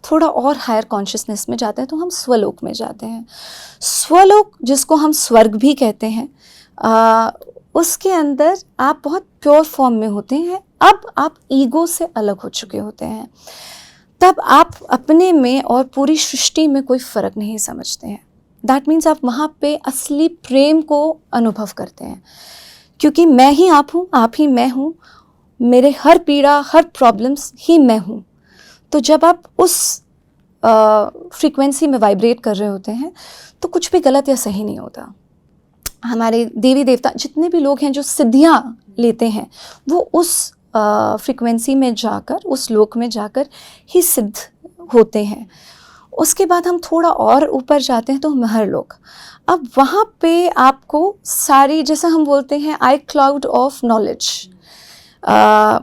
B: थोड़ा और हायर कॉन्शियसनेस में जाते हैं, तो हम स्वलोक में जाते हैं। स्वलोक, जिसको हम स्वर्ग भी कहते हैं, उसके अंदर आप बहुत प्योर फॉर्म में होते हैं। अब आप ईगो से अलग हो चुके होते हैं, तब आप अपने में और पूरी सृष्टि में कोई फ़र्क नहीं समझते हैं। दैट मीन्स आप वहाँ पे असली प्रेम को अनुभव करते हैं, क्योंकि मैं ही आप हूँ, आप ही मैं हूँ, मेरे हर पीड़ा, हर प्रॉब्लम्स ही मैं हूँ। तो जब आप उस फ्रीक्वेंसी में वाइब्रेट कर रहे होते हैं तो कुछ भी गलत या सही नहीं होता। हमारे देवी देवता जितने भी लोग हैं जो सिद्धियाँ लेते हैं, वो उस फ्रीक्वेंसी में जाकर, उस लोक में जाकर ही सिद्ध होते हैं। उसके बाद हम थोड़ा और ऊपर जाते हैं तो महर लोक। अब वहाँ पे आपको सारी, जैसा हम बोलते हैं आई क्लाउड ऑफ नॉलेज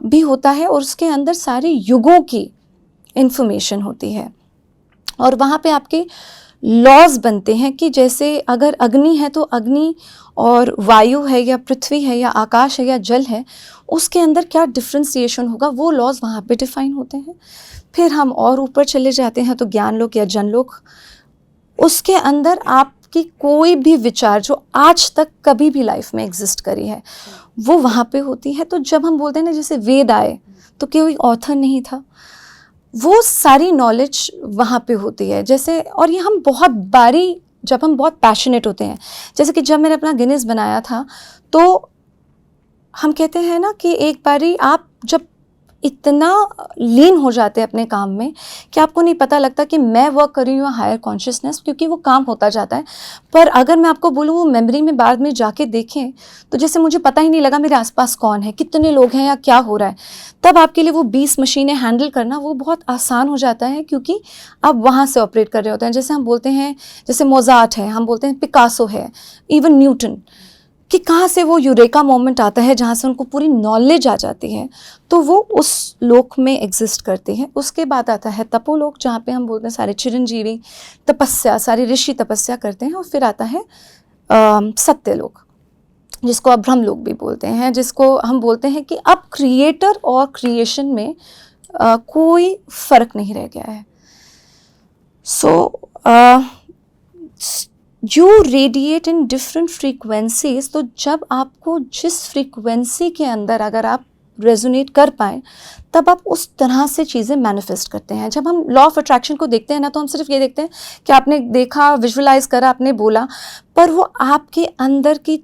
B: भी होता है, और उसके अंदर सारे युगों की इंफॉर्मेशन होती है। और वहाँ पे आपके लॉज बनते हैं कि जैसे अगर अग्नि है तो अग्नि और वायु है या पृथ्वी है या आकाश है या जल है, उसके अंदर क्या डिफ्रेंसिएशन होगा, वो लॉज वहाँ पे डिफाइन होते हैं। फिर हम और ऊपर चले जाते हैं तो ज्ञान लोक या जनलोक, उसके अंदर आपकी कोई भी विचार जो आज तक कभी भी लाइफ में एग्जिस्ट करी है वो वहाँ पे होती है। तो जब हम बोलते हैं ना जैसे वेद आए तो कोई ऑथर नहीं था, वो सारी नॉलेज वहाँ पे होती है। जैसे, और ये हम बहुत बारी, जब हम बहुत पैशनेट होते हैं, जैसे कि जब मैंने अपना गिनीज बनाया था तो हम कहते हैं ना कि एक बारी आप जब इतना लीन हो जाते हैं अपने काम में कि आपको नहीं पता लगता कि मैं वर्क कर रही हूँ हायर कॉन्शियसनेस, क्योंकि वो काम होता जाता है। पर अगर मैं आपको बोलूँ वो मेमोरी में बाद में जाके देखें तो जैसे मुझे पता ही नहीं लगा मेरे आसपास कौन है, कितने लोग हैं या क्या हो रहा है। तब आपके लिए वो 20 मशीनें हैंडल करना वो बहुत आसान हो जाता है, क्योंकि आप वहाँ से ऑपरेट कर रहे होते हैं। जैसे हम बोलते हैं, जैसे मोजार्ट है, हम बोलते हैं पिकासो है, इवन न्यूटन, कि कहाँ से वो यूरेका मोमेंट आता है जहाँ से उनको पूरी नॉलेज आ जाती है, तो वो उस लोक में एग्जिस्ट करते हैं। उसके बाद आता है तपोलोक, जहाँ पे हम बोलते हैं सारे चिरंजीवी तपस्या, सारे ऋषि तपस्या करते हैं। और फिर आता है सत्यलोक, जिसको अब ब्रह्मलोक भी बोलते हैं, जिसको हम बोलते हैं कि अब क्रिएटर और क्रिएशन में कोई फर्क नहीं रह गया है। So you radiate in different frequencies. तो जब आपको जिस फ्रीक्वेंसी के अंदर अगर आप रेजोनेट कर पाएँ तब आप उस तरह से चीज़ें मैनिफेस्ट करते हैं। जब हम लॉ ऑफ अट्रैक्शन को देखते हैं ना, तो हम सिर्फ ये देखते हैं कि आपने देखा, विजुअलाइज करा, आपने बोला, पर वो आपके अंदर की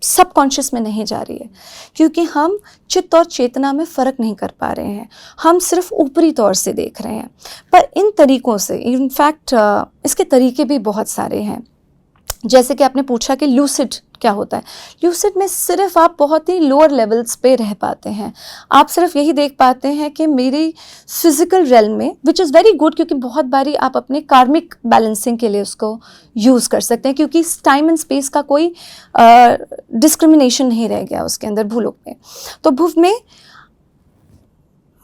B: सबकॉन्शियस में नहीं जा रही है, क्योंकि हम चित्त और चेतना में फ़र्क नहीं कर पा रहे हैं, हम सिर्फ ऊपरी तौर से देख रहे हैं। पर इन तरीक़ों से, इनफैक्ट इसके तरीके भी बहुत सारे हैं। जैसे कि आपने पूछा कि लूसिड क्या होता है। लूसिड में सिर्फ आप बहुत ही लोअर लेवल्स पे रह पाते हैं, आप सिर्फ यही देख पाते हैं कि मेरी फिजिकल रेल्म में, विच इज़ वेरी गुड, क्योंकि बहुत बारी आप अपने कार्मिक बैलेंसिंग के लिए उसको यूज़ कर सकते हैं, क्योंकि टाइम एंड स्पेस का कोई डिस्क्रिमिनेशन नहीं रह गया उसके अंदर, भूलोक में। तो भुव में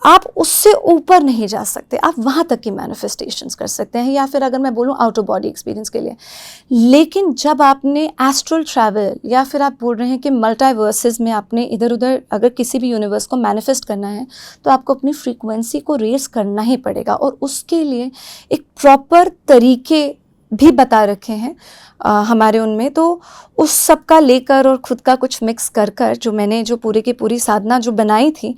B: आप उससे ऊपर नहीं जा सकते, आप वहाँ तक की मैनिफेस्टेशंस कर सकते हैं, या फिर अगर मैं बोलूँ आउट ऑफ बॉडी एक्सपीरियंस के लिए। लेकिन जब आपने एस्ट्रल ट्रैवल, या फिर आप बोल रहे हैं कि मल्टीवर्सेस में आपने इधर उधर अगर किसी भी यूनिवर्स को मैनिफेस्ट करना है, तो आपको अपनी फ्रीक्वेंसी को रेस करना ही पड़ेगा। और उसके लिए एक प्रॉपर तरीके भी बता रखे हैं हमारे उनमें। तो उस सब का लेकर और ख़ुद का कुछ मिक्स कर कर जो मैंने जो पूरी की पूरी साधना जो बनाई थी,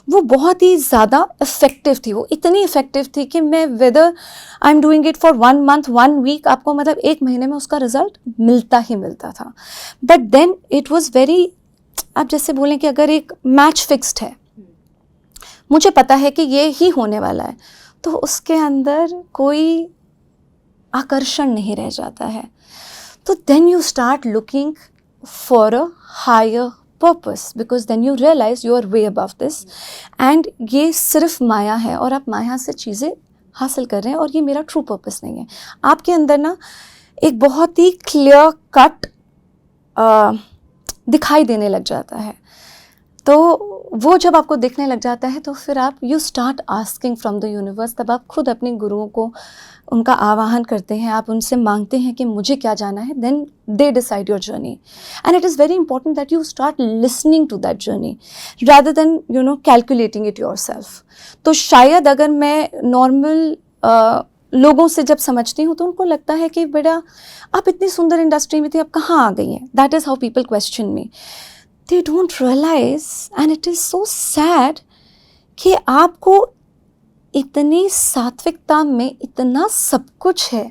B: वो बहुत ही ज़्यादा इफ़ेक्टिव थी। वो इतनी इफ़ेक्टिव थी कि मैं whether I am doing it for 1 month 1 week, आपको मतलब 1 महीने में उसका रिज़ल्ट मिलता ही मिलता था। But then it was very, आप जैसे बोलें कि अगर एक मैच फिक्स्ड है, मुझे पता है कि ये ही होने वाला है, तो उसके अंदर कोई आकर्षण नहीं रह जाता है। तो then you start looking for a higher purpose, because then you realise you are way above this, and ये सिर्फ माया है और आप माया से चीज़ें हासिल कर रहे हैं, और ये मेरा ट्रू पर्पस नहीं है। आपके अंदर ना एक बहुत ही क्लियर कट दिखाई देने लग जाता है। तो वो जब आपको दिखने लग जाता है तो फिर आप you start asking from the universe. तब आप खुद अपने गुरुओं को उनका आवाहन करते हैं, आप उनसे मांगते हैं कि मुझे क्या जाना है। Then they decide your journey, and it is very important that you start listening to that journey rather than calculating it yourself. तो शायद अगर मैं नॉर्मल लोगों से जब समझती हूँ तो उनको लगता है कि बेटा आप इतनी सुंदर इंडस्ट्री में थी, आप कहाँ आ गई हैं। That is how people question me. They don't realize, and it is so sad, कि आपको इतनी सात्विकता में इतना सब कुछ है,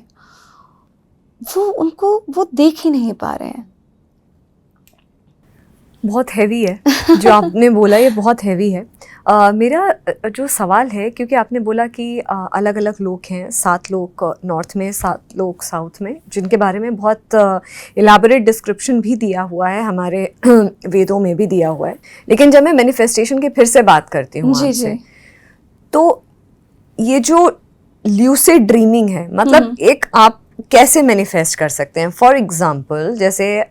B: वो उनको वो देख ही नहीं पा रहे हैं।
A: बहुत हैवी है जो आपने बोला, ये बहुत हैवी है। मेरा जो सवाल है, क्योंकि आपने बोला कि अलग अलग लोग हैं, 7 लोग नॉर्थ में, 7 लोग साउथ में, जिनके बारे में बहुत इलाबोरेट डिस्क्रिप्शन भी दिया हुआ है, हमारे वेदों में भी दिया हुआ है। लेकिन जब मैं मैनिफेस्टेशन की फिर से बात करती हूँ
B: जी
A: आपसे,
B: जी
A: तो ये जो ल्यूसिड ड्रीमिंग है, मतलब एक आप कैसे मैनिफेस्ट कर सकते हैं? फॉर एग्जाम्पल, जैसे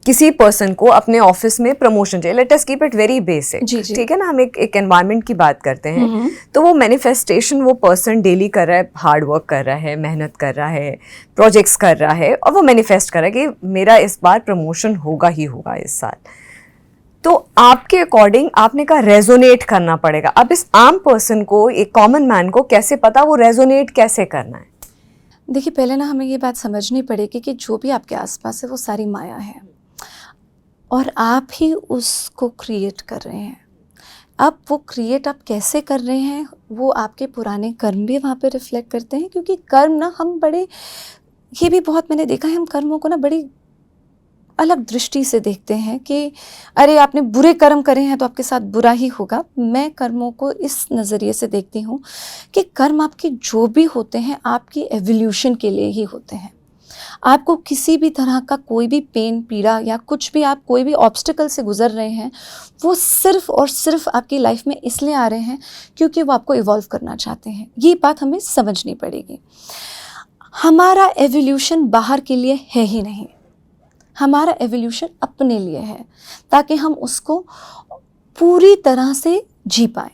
A: किसी पर्सन को अपने ऑफिस में प्रमोशन चाहिए, let us keep it very basic,
B: जी, जी।
A: ठीक है ना, हम एक एनवायरनमेंट की बात करते हैं, तो वो मैनिफेस्टेशन वो पर्सन डेली कर रहा है, हार्ड वर्क कर रहा है, मेहनत कर रहा है, प्रोजेक्ट्स कर रहा है, और वो मैनिफेस्ट कर रहा है कि मेरा इस बार प्रमोशन होगा ही होगा इस साल। तो आपके अकॉर्डिंग आपने कहा रेजोनेट करना पड़ेगा। अब इस आम पर्सन को, एक कॉमन मैन को कैसे पता वो रेजोनेट कैसे करना है?
B: देखिए, पहले ना हमें ये बात समझनी पड़ेगी कि जो भी आपके आसपास है वो सारी माया है और आप ही उसको क्रिएट कर रहे हैं। अब वो क्रिएट आप कैसे कर रहे हैं, वो आपके पुराने कर्म भी वहाँ पे रिफ्लेक्ट करते हैं, क्योंकि कर्म ना हम बड़े, ये भी बहुत मैंने देखा है, हम कर्मों को ना बड़ी अलग दृष्टि से देखते हैं कि अरे आपने बुरे कर्म करे हैं तो आपके साथ बुरा ही होगा। मैं कर्मों को इस नज़रिए से देखती हूँ कि कर्म आपके जो भी होते हैं आपकी एवोल्यूशन के लिए ही होते हैं। आपको किसी भी तरह का कोई भी पेन, पीड़ा या कुछ भी, आप कोई भी ऑब्स्टिकल से गुजर रहे हैं, वो सिर्फ़ और सिर्फ आपकी लाइफ में इसलिए आ रहे हैं क्योंकि वो आपको इवॉल्व करना चाहते हैं। ये बात हमें समझनी पड़ेगी। हमारा एवोल्यूशन बाहर के लिए है ही नहीं, हमारा एवोल्यूशन अपने लिए है, ताकि हम उसको पूरी तरह से जी पाएँ।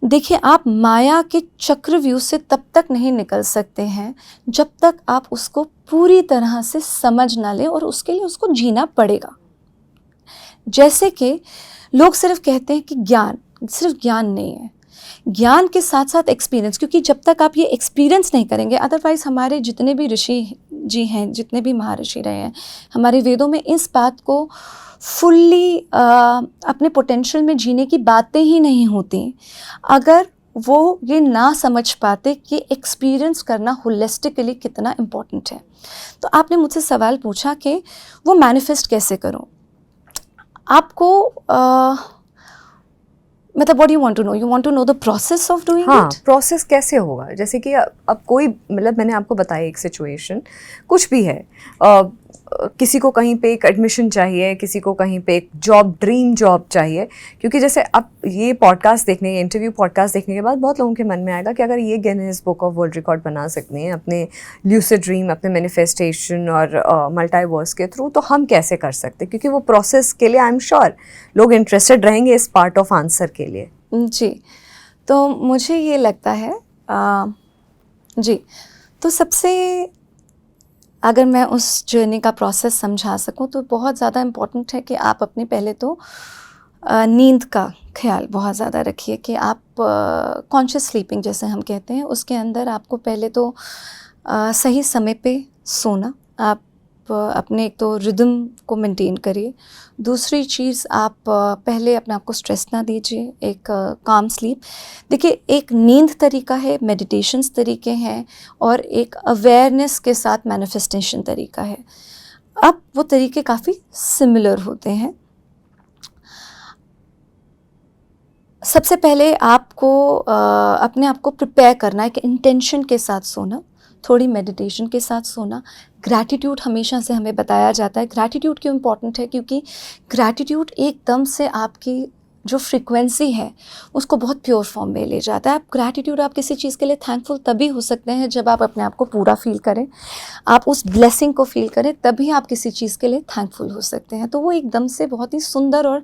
B: देखिए, आप माया के चक्रव्यूह से तब तक नहीं निकल सकते हैं जब तक आप उसको पूरी तरह से समझ ना लें, और उसके लिए उसको जीना पड़ेगा। जैसे कि लोग सिर्फ कहते हैं कि ज्ञान, सिर्फ ज्ञान नहीं है, ज्ञान के साथ साथ एक्सपीरियंस, क्योंकि जब तक आप ये एक्सपीरियंस नहीं करेंगे, अदरवाइज़ हमारे जितने भी ऋषि जी हैं, जितने भी महर्षि रहे हैं, हमारे वेदों में इस बात को फुल्ली अपने पोटेंशियल में जीने की बातें ही नहीं होती अगर वो ये ना समझ पाते कि एक्सपीरियंस करना होलिस्टिकली कितना इम्पोर्टेंट है। तो आपने मुझसे सवाल पूछा कि वो मैनिफेस्ट कैसे करूं। आपको मतलब what you want to know, you want to know the process of doing
A: हाँ,
B: इट?
A: प्रोसेस कैसे होगा? जैसे कि अब कोई, मतलब मैंने आपको बताया एक सिचुएशन, कुछ भी है, किसी को कहीं पे एक एडमिशन चाहिए, किसी को कहीं पे एक जॉब, ड्रीम जॉब चाहिए, क्योंकि जैसे अब ये पॉडकास्ट देखने, इंटरव्यू पॉडकास्ट देखने के बाद बहुत लोगों के मन में आएगा कि अगर ये Guinness book of world record बना सकते हैं अपने ल्यूसिड ड्रीम, अपने मैनिफेस्टेशन और मल्टीवर्स के थ्रू, तो हम कैसे कर सकते हैं? क्योंकि वो प्रोसेस के लिए आई एम श्योर लोग इंटरेस्टेड रहेंगे इस पार्ट ऑफ आंसर के लिए।
B: जी, तो मुझे ये लगता है जी, तो सबसे, अगर मैं उस जर्नी का प्रोसेस समझा सकूं तो बहुत ज़्यादा इम्पॉर्टेंट है कि आप अपने पहले तो नींद का ख्याल बहुत ज़्यादा रखिए कि आप कॉन्शियस स्लीपिंग जैसे हम कहते हैं, उसके अंदर आपको पहले तो सही समय पे सोना, आप अपने एक तो रिदम को मेंटेन करिए। दूसरी चीज़, आप पहले अपने आप को स्ट्रेस ना दीजिए, एक काम स्लीप। देखिए, एक नींद तरीका है, मेडिटेशंस तरीके हैं, और एक अवेयरनेस के साथ मैनिफेस्टेशन तरीका है। अब वो तरीके काफ़ी सिमिलर होते हैं। सबसे पहले आपको अपने आप को प्रिपेयर करना है कि इंटेंशन के साथ सोना, थोड़ी मेडिटेशन के साथ सोना। ग्रैटिट्यूड हमेशा से हमें बताया जाता है। ग्रैटिट्यूड क्यों इम्पॉर्टेंट है? क्योंकि ग्रैटिट्यूड एकदम से आपकी जो फ्रीक्वेंसी है उसको बहुत प्योर फॉर्म में ले जाता है। आप ग्रैटिट्यूड, आप किसी चीज़ के लिए थैंकफुल तभी हो सकते हैं जब आप अपने आप को पूरा फील करें, आप उस ब्लेसिंग को फील करें, तभी आप किसी चीज़ के लिए थैंकफुल हो सकते हैं। तो वो एकदम से बहुत ही सुंदर और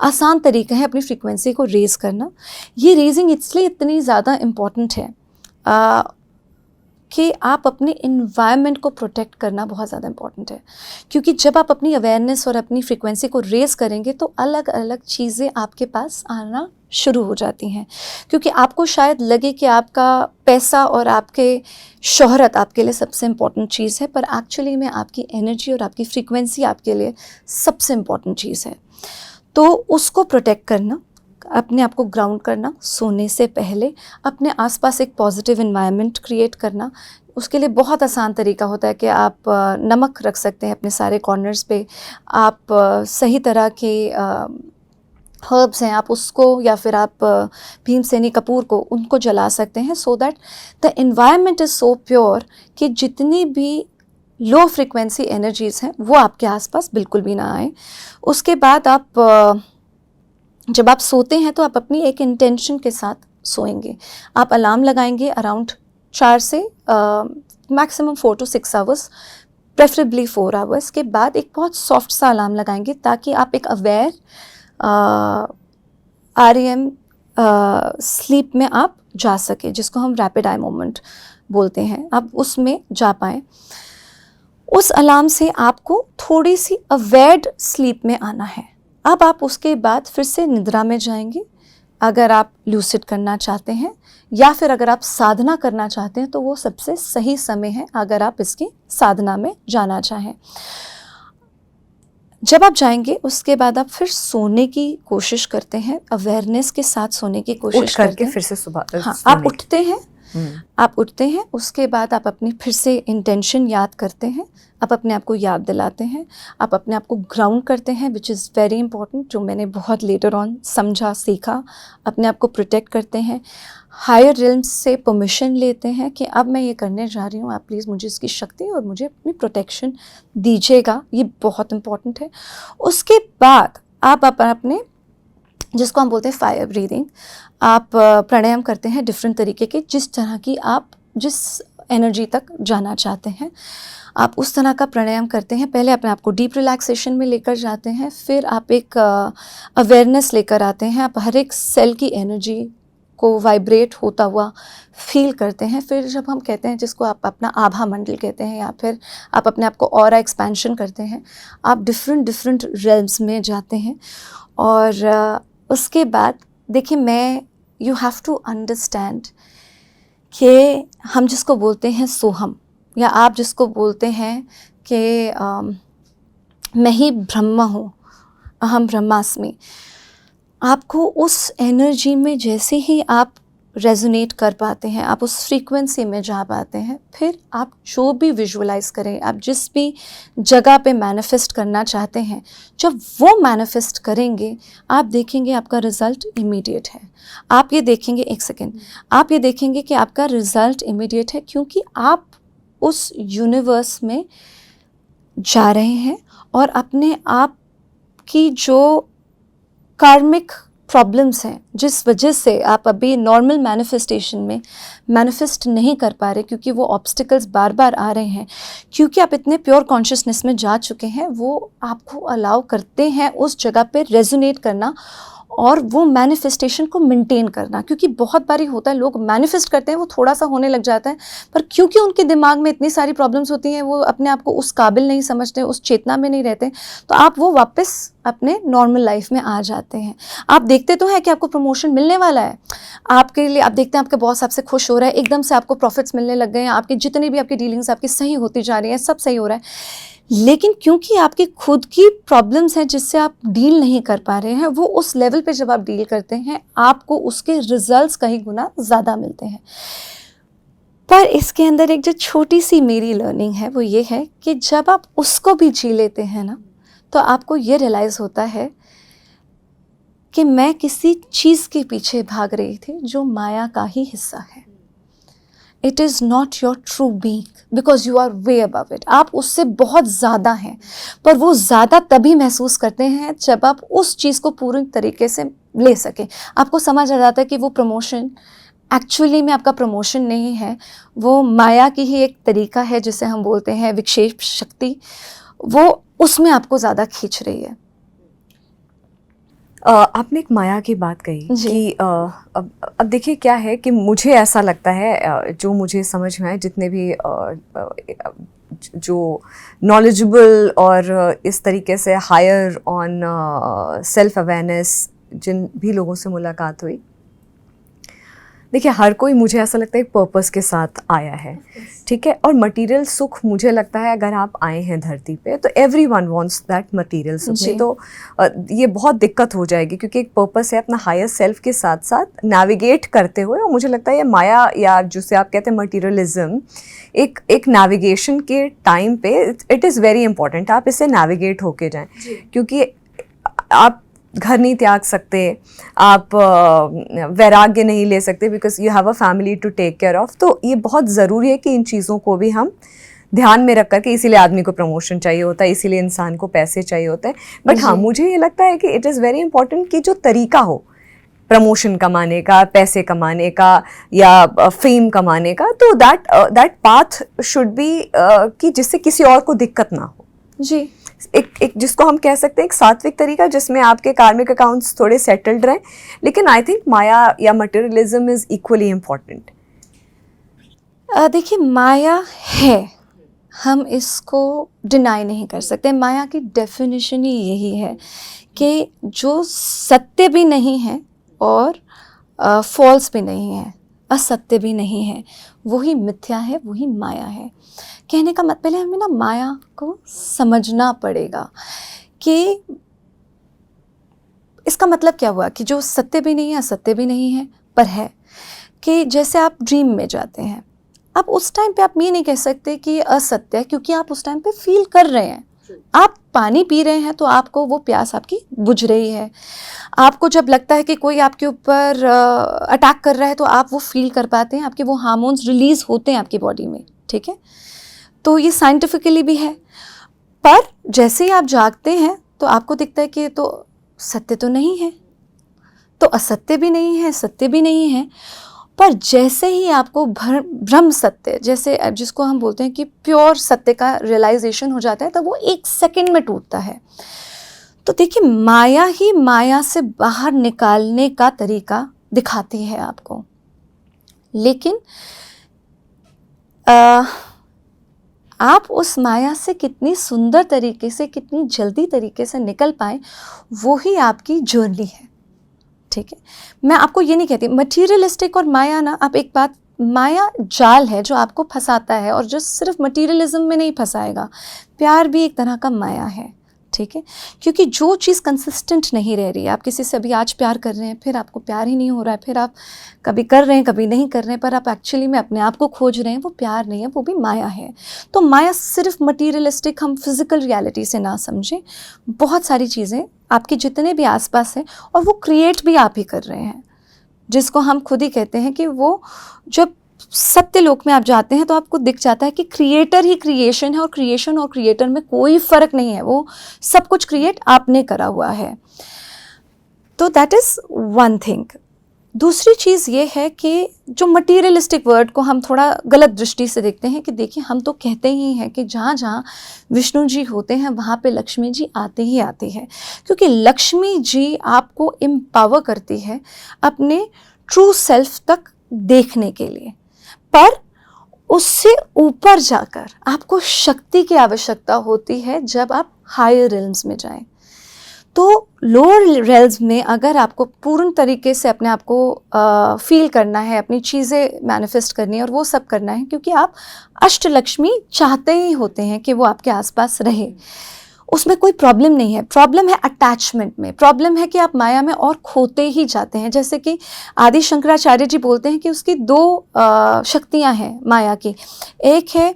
B: आसान तरीका है अपनी फ्रीक्वेंसी को रेज़ करना। ये रेजिंग इसलिए इतनी ज़्यादा इम्पॉर्टेंट है कि आप अपने इन्वायरमेंट को प्रोटेक्ट करना बहुत ज़्यादा इम्पॉर्टेंट है, क्योंकि जब आप अपनी अवेयरनेस और अपनी फ्रीक्वेंसी को रेज़ करेंगे तो अलग अलग चीज़ें आपके पास आना शुरू हो जाती हैं। क्योंकि आपको शायद लगे कि आपका पैसा और आपके शोहरत आपके लिए सबसे इम्पॉर्टेंट चीज़ है, पर एक्चुअली में आपकी एनर्जी और आपकी फ्रीक्वेंसी आपके लिए सबसे इम्पॉर्टेंट चीज़ है। तो उसको प्रोटेक्ट करना, अपने आप को ग्राउंड करना, सोने से पहले अपने आसपास एक पॉजिटिव एनवायरनमेंट क्रिएट करना। उसके लिए बहुत आसान तरीका होता है कि आप नमक रख सकते हैं अपने सारे कॉर्नर्स पे, आप सही तरह के हर्ब्स हैं आप उसको, या फिर आप भीमसेनी कपूर को, उनको जला सकते हैं, so that the environment is so pure कि जितनी भी लो फ्रिक्वेंसी एनर्जीज़ हैं वो आपके आसपास बिल्कुल भी ना आए। उसके बाद आप जब आप सोते हैं तो आप अपनी एक इंटेंशन के साथ सोएंगे। आप अलार्म लगाएंगे अराउंड 4 से maximum 4 to 6 hours, preferably 4 hours के बाद एक बहुत सॉफ्ट सा अलार्म लगाएंगे, ताकि आप एक अवेयर REM स्लीप में आप जा सके, जिसको हम रैपिड आई मोमेंट बोलते हैं, आप उसमें जा पाएँ। उस अलार्म से आपको थोड़ी सी अवेयर्ड स्लीप में आना है। अब आप उसके बाद फिर से निद्रा में जाएंगे। अगर आप लूसिड करना चाहते हैं या फिर अगर आप साधना करना चाहते हैं तो वो सबसे सही समय है अगर आप इसकी साधना में जाना चाहें। जब आप जाएंगे उसके बाद आप फिर सोने की कोशिश करते हैं, अवेयरनेस के साथ सोने की कोशिश करते हैं।
A: फिर से सुबह
B: हाँ, आप उठते हैं, आप उठते हैं, उसके बाद आप अपनी फिर से इंटेंशन याद करते हैं, आप अपने आप को याद दिलाते हैं, आप अपने आप को ग्राउंड करते हैं, विच इज़ वेरी इंपॉर्टेंट, जो मैंने बहुत लेटर ऑन समझा सीखा। अपने आप को प्रोटेक्ट करते हैं, हायर रिल्म्स से परमिशन लेते हैं कि अब मैं ये करने जा रही हूँ, आप प्लीज़ मुझे इसकी शक्ति और मुझे अपनी प्रोटेक्शन दीजिएगा, ये बहुत इंपॉर्टेंट है। उसके बाद आप अपने, जिसको हम बोलते हैं फायर ब्रीदिंग, आप प्राणायाम करते हैं डिफरेंट तरीके के, जिस तरह की आप जिस एनर्जी तक जाना चाहते हैं आप उस तरह का प्राणायाम करते हैं। पहले अपने आप को डीप रिलैक्सेशन में लेकर जाते हैं, फिर आप एक अवेयरनेस लेकर आते हैं, आप हर एक सेल की एनर्जी को वाइब्रेट होता हुआ फील करते हैं। फिर जब हम कहते हैं, जिसको आप अपना आभा मंडल कहते हैं, या फिर आप अपने आप को ऑरा एक्सपेंशन करते हैं, आप डिफरेंट रेल्म्स में जाते हैं। और उसके बाद देखिए, यू हैव टू अंडरस्टैंड कि हम जिसको बोलते हैं सोहम, या आप जिसको बोलते हैं कि मैं ही ब्रह्म हूँ, अहम ब्रह्मास्मि, आपको उस एनर्जी में जैसे ही आप रेजोनेट कर पाते हैं, आप उस फ्रीक्वेंसी में जा पाते हैं, फिर आप जो भी विजुअलाइज करें, आप जिस भी जगह पे मैनिफेस्ट करना चाहते हैं, जब वो मैनिफेस्ट करेंगे आप देखेंगे आपका रिज़ल्ट इमीडिएट है। आप ये देखेंगे, एक सेकेंड, आप ये देखेंगे कि आपका रिज़ल्ट इमीडिएट है, क्योंकि आप उस यूनिवर्स में जा रहे हैं और अपने आप की जो कार्मिक प्रॉब्लम्स हैं, जिस वजह से आप अभी नॉर्मल मैनिफेस्टेशन में मैनिफेस्ट नहीं कर पा रहे, क्योंकि वो ऑब्स्टिकल्स बार बार आ रहे हैं, क्योंकि आप इतने प्योर कॉन्शियसनेस में जा चुके हैं, वो आपको अलाउ करते हैं उस जगह पे रेजोनेट करना और वो मैनिफेस्टेशन को मेंटेन करना। क्योंकि बहुत बारी होता है, लोग मैनिफेस्ट करते हैं, वो थोड़ा सा होने लग जाता है, पर क्योंकि उनके दिमाग में इतनी सारी प्रॉब्लम्स होती हैं, वो अपने आप को उस काबिल नहीं समझते, उस चेतना में नहीं रहते, तो आप वो वापस अपने नॉर्मल लाइफ में आ जाते हैं। आप देखते तो हैं कि आपको प्रमोशन मिलने वाला है, आपके लिए, आप देखते हैं आपके बॉस आपसे खुश हो रहा है, एकदम से आपको प्रॉफिट्स मिलने लग गए हैं, आपकी जितनी भी आपकी डीलिंग्स आपकी सही होती जा रही हैं, सब सही हो रहा है, लेकिन क्योंकि आपकी खुद की प्रॉब्लम्स हैं जिससे आप डील नहीं कर पा रहे हैं, वो उस लेवल पे जब आप डील करते हैं आपको उसके रिजल्ट्स कहीं गुना ज़्यादा मिलते हैं। पर इसके अंदर एक जो छोटी सी मेरी लर्निंग है वो ये है कि जब आप उसको भी जी लेते हैं ना, तो आपको ये रियलाइज़ होता है कि मैं किसी चीज़ के पीछे भाग रही थी जो माया का ही हिस्सा है। It is not your true being, because you are way above it. आप उससे बहुत ज़्यादा हैं, पर वो ज़्यादा तभी महसूस करते हैं जब आप उस चीज़ को पूरी तरीके से ले सकें। आपको समझ आ जाता है कि वो प्रमोशन एक्चुअली में आपका प्रमोशन नहीं है, वो माया की ही एक तरीका है जिसे हम बोलते हैं विक्षेप शक्ति, वो उसमें आपको ज़्यादा खींच रही है।
A: आपने एक माया की बात कही कि अब देखिए क्या है कि मुझे ऐसा लगता है, जो मुझे समझ में आए, जितने भी जो नॉलेजेबल और इस तरीके से हायर ऑन सेल्फ अवेयरनेस जिन भी लोगों से मुलाकात हुई, देखिए, हर कोई, मुझे ऐसा लगता है, एक पर्पस के साथ आया है, ठीक है। और मटेरियल सुख, मुझे लगता है अगर आप आए हैं धरती पे तो एवरीवन वांट्स दैट मटेरियल सुख। नहीं तो ये बहुत दिक्कत हो जाएगी, क्योंकि एक पर्पस है अपना हायर सेल्फ के साथ साथ नेविगेट करते हुए। और मुझे लगता है ये माया, या जिसे आप कहते हैं मटीरियलिज्म, एक नेविगेशन के टाइम पे इट इज़ वेरी इंपॉर्टेंट, आप इससे नेविगेट होके जाएं, क्योंकि आप घर नहीं त्याग सकते, आप वैराग्य नहीं ले सकते, because you have a family to take care of. तो ये बहुत ज़रूरी है कि इन चीज़ों को भी हम ध्यान में रख करके, इसीलिए आदमी को प्रमोशन चाहिए होता है, इसीलिए इंसान को पैसे चाहिए होते हैं। बट हाँ, मुझे ये लगता है कि इट इज़ वेरी इंपॉर्टेंट कि जो तरीका हो प्रमोशन कमाने का, पैसे कमाने का, या फेम कमाने का, तो दैट पाथ शुड बी कि जिससे किसी और को दिक्कत ना हो
B: जी।
A: एक जिसको हम कह सकते हैं एक सात्विक तरीका, जिसमें आपके कार्मिक अकाउंट्स थोड़े सेटल्ड रहें। लेकिन आई थिंक माया या मटेरियलिज्म इज इक्वली इम्पॉर्टेंट।
B: देखिए, माया है, हम इसको डिनाई नहीं कर सकते। माया की डेफिनेशन ही यही है कि जो सत्य भी नहीं है और फॉल्स भी नहीं है, असत्य भी नहीं है, वही मिथ्या है, वही माया है। कहने का मतलब, पहले हमें ना माया को समझना पड़ेगा कि इसका मतलब क्या हुआ कि जो सत्य भी नहीं है, असत्य भी नहीं है, पर है। कि जैसे आप ड्रीम में जाते हैं, आप उस टाइम पे आप ये नहीं कह सकते कि ये असत्य है, क्योंकि आप उस टाइम पे फील कर रहे हैं। आप पानी पी रहे हैं तो आपको वो प्यास आपकी बुझ रही है। आपको जब लगता है कि कोई आपके ऊपर अटैक कर रहा है तो आप वो फील कर पाते हैं, आपके वो हार्मोन्स रिलीज होते हैं आपकी बॉडी में, ठीक है। तो ये साइंटिफिकली भी है। पर जैसे ही आप जागते हैं तो आपको दिखता है कि ये तो सत्य तो नहीं है, तो असत्य भी नहीं है, सत्य भी नहीं है। पर जैसे ही आपको ब्रह्म सत्य, जैसे जिसको हम बोलते हैं कि प्योर सत्य का रियलाइजेशन हो जाता है, तब वो 1 सेकंड में टूटता है। तो देखिए, माया ही माया से बाहर निकालने का तरीका दिखाती है आपको। लेकिन आप उस माया से कितनी सुंदर तरीके से, कितनी जल्दी तरीके से निकल पाएँ, वो ही आपकी जर्नी है, ठीक है। मैं आपको ये नहीं कहती मटीरियलिस्टिक और माया ना, आप एक बात, माया जाल है जो आपको फंसाता है, और जो सिर्फ मटीरियलिज्म में नहीं फंसाएगा। प्यार भी एक तरह का माया है, ठीक है। क्योंकि जो चीज़ कंसिस्टेंट नहीं रह रही है, आप किसी से अभी आज प्यार कर रहे हैं, फिर आपको प्यार ही नहीं हो रहा है, फिर आप कभी कर रहे हैं कभी नहीं कर रहे हैं, पर आप एक्चुअली में अपने आप को खोज रहे हैं, वो प्यार नहीं है, वो भी माया है। तो माया सिर्फ मटीरियलिस्टिक, हम फिजिकल रियलिटी से ना समझें। बहुत सारी चीज़ें आपके जितने भी आसपास हैं, और वो क्रिएट भी आप ही कर रहे हैं, जिसको हम खुद ही कहते हैं कि वो जब सत्य लोक में आप जाते हैं तो आपको दिख जाता है कि क्रिएटर ही क्रिएशन है, और क्रिएशन और क्रिएटर में कोई फ़र्क नहीं है, वो सब कुछ क्रिएट आपने करा हुआ है। तो दैट इज़ वन थिंग। दूसरी चीज़ ये है कि जो मटीरियलिस्टिक वर्ड को हम थोड़ा गलत दृष्टि से देखते हैं, कि देखिए, हम तो कहते ही हैं कि जहाँ जहाँ विष्णु जी होते हैं वहाँ पे लक्ष्मी जी आते ही आती है, क्योंकि लक्ष्मी जी आपको एम्पावर करती है अपने ट्रू सेल्फ तक देखने के लिए। पर उससे ऊपर जाकर आपको शक्ति की आवश्यकता होती है जब आप हायर रिल्म्स में जाएं। तो लोअर रेल्स में अगर आपको पूर्ण तरीके से अपने आप को फील करना है, अपनी चीज़ें मैनिफेस्ट करनी है और वो सब करना है, क्योंकि आप अष्टलक्ष्मी चाहते ही होते हैं कि वो आपके आसपास रहे, उसमें कोई प्रॉब्लम नहीं है। प्रॉब्लम है अटैचमेंट में, प्रॉब्लम है कि आप माया में और खोते ही जाते हैं। जैसे कि आदि शंकराचार्य जी बोलते हैं कि उसकी 2 शक्तियाँ हैं माया की। एक है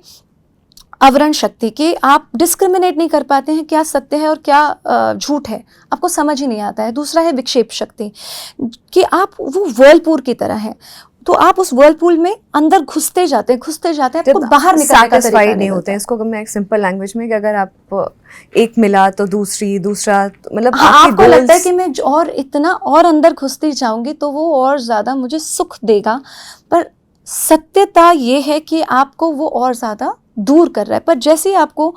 B: आवरण शक्ति, कि आप डिस्क्रिमिनेट नहीं कर पाते हैं क्या सत्य है और क्या झूठ है, आपको समझ ही नहीं आता है। दूसरा है विक्षेप शक्ति, कि आप वो व्हर्लपूल की तरह है, तो आप उस व्हर्लपूल में अंदर घुसते जाते हैं, आपको बाहर निकलने का तरीका
A: नहीं होते हैं। इसको मैं एक सिंपल लैंग्वेज में, कि अगर आप एक मिला तो दूसरा, मतलब
B: आपको लगता है कि मैं और इतना और अंदर घुसती जाऊंगी तो वो और ज़्यादा मुझे सुख देगा, पर सत्यता ये है कि आपको वो और ज़्यादा दूर कर रहा है। पर जैसे ही आपको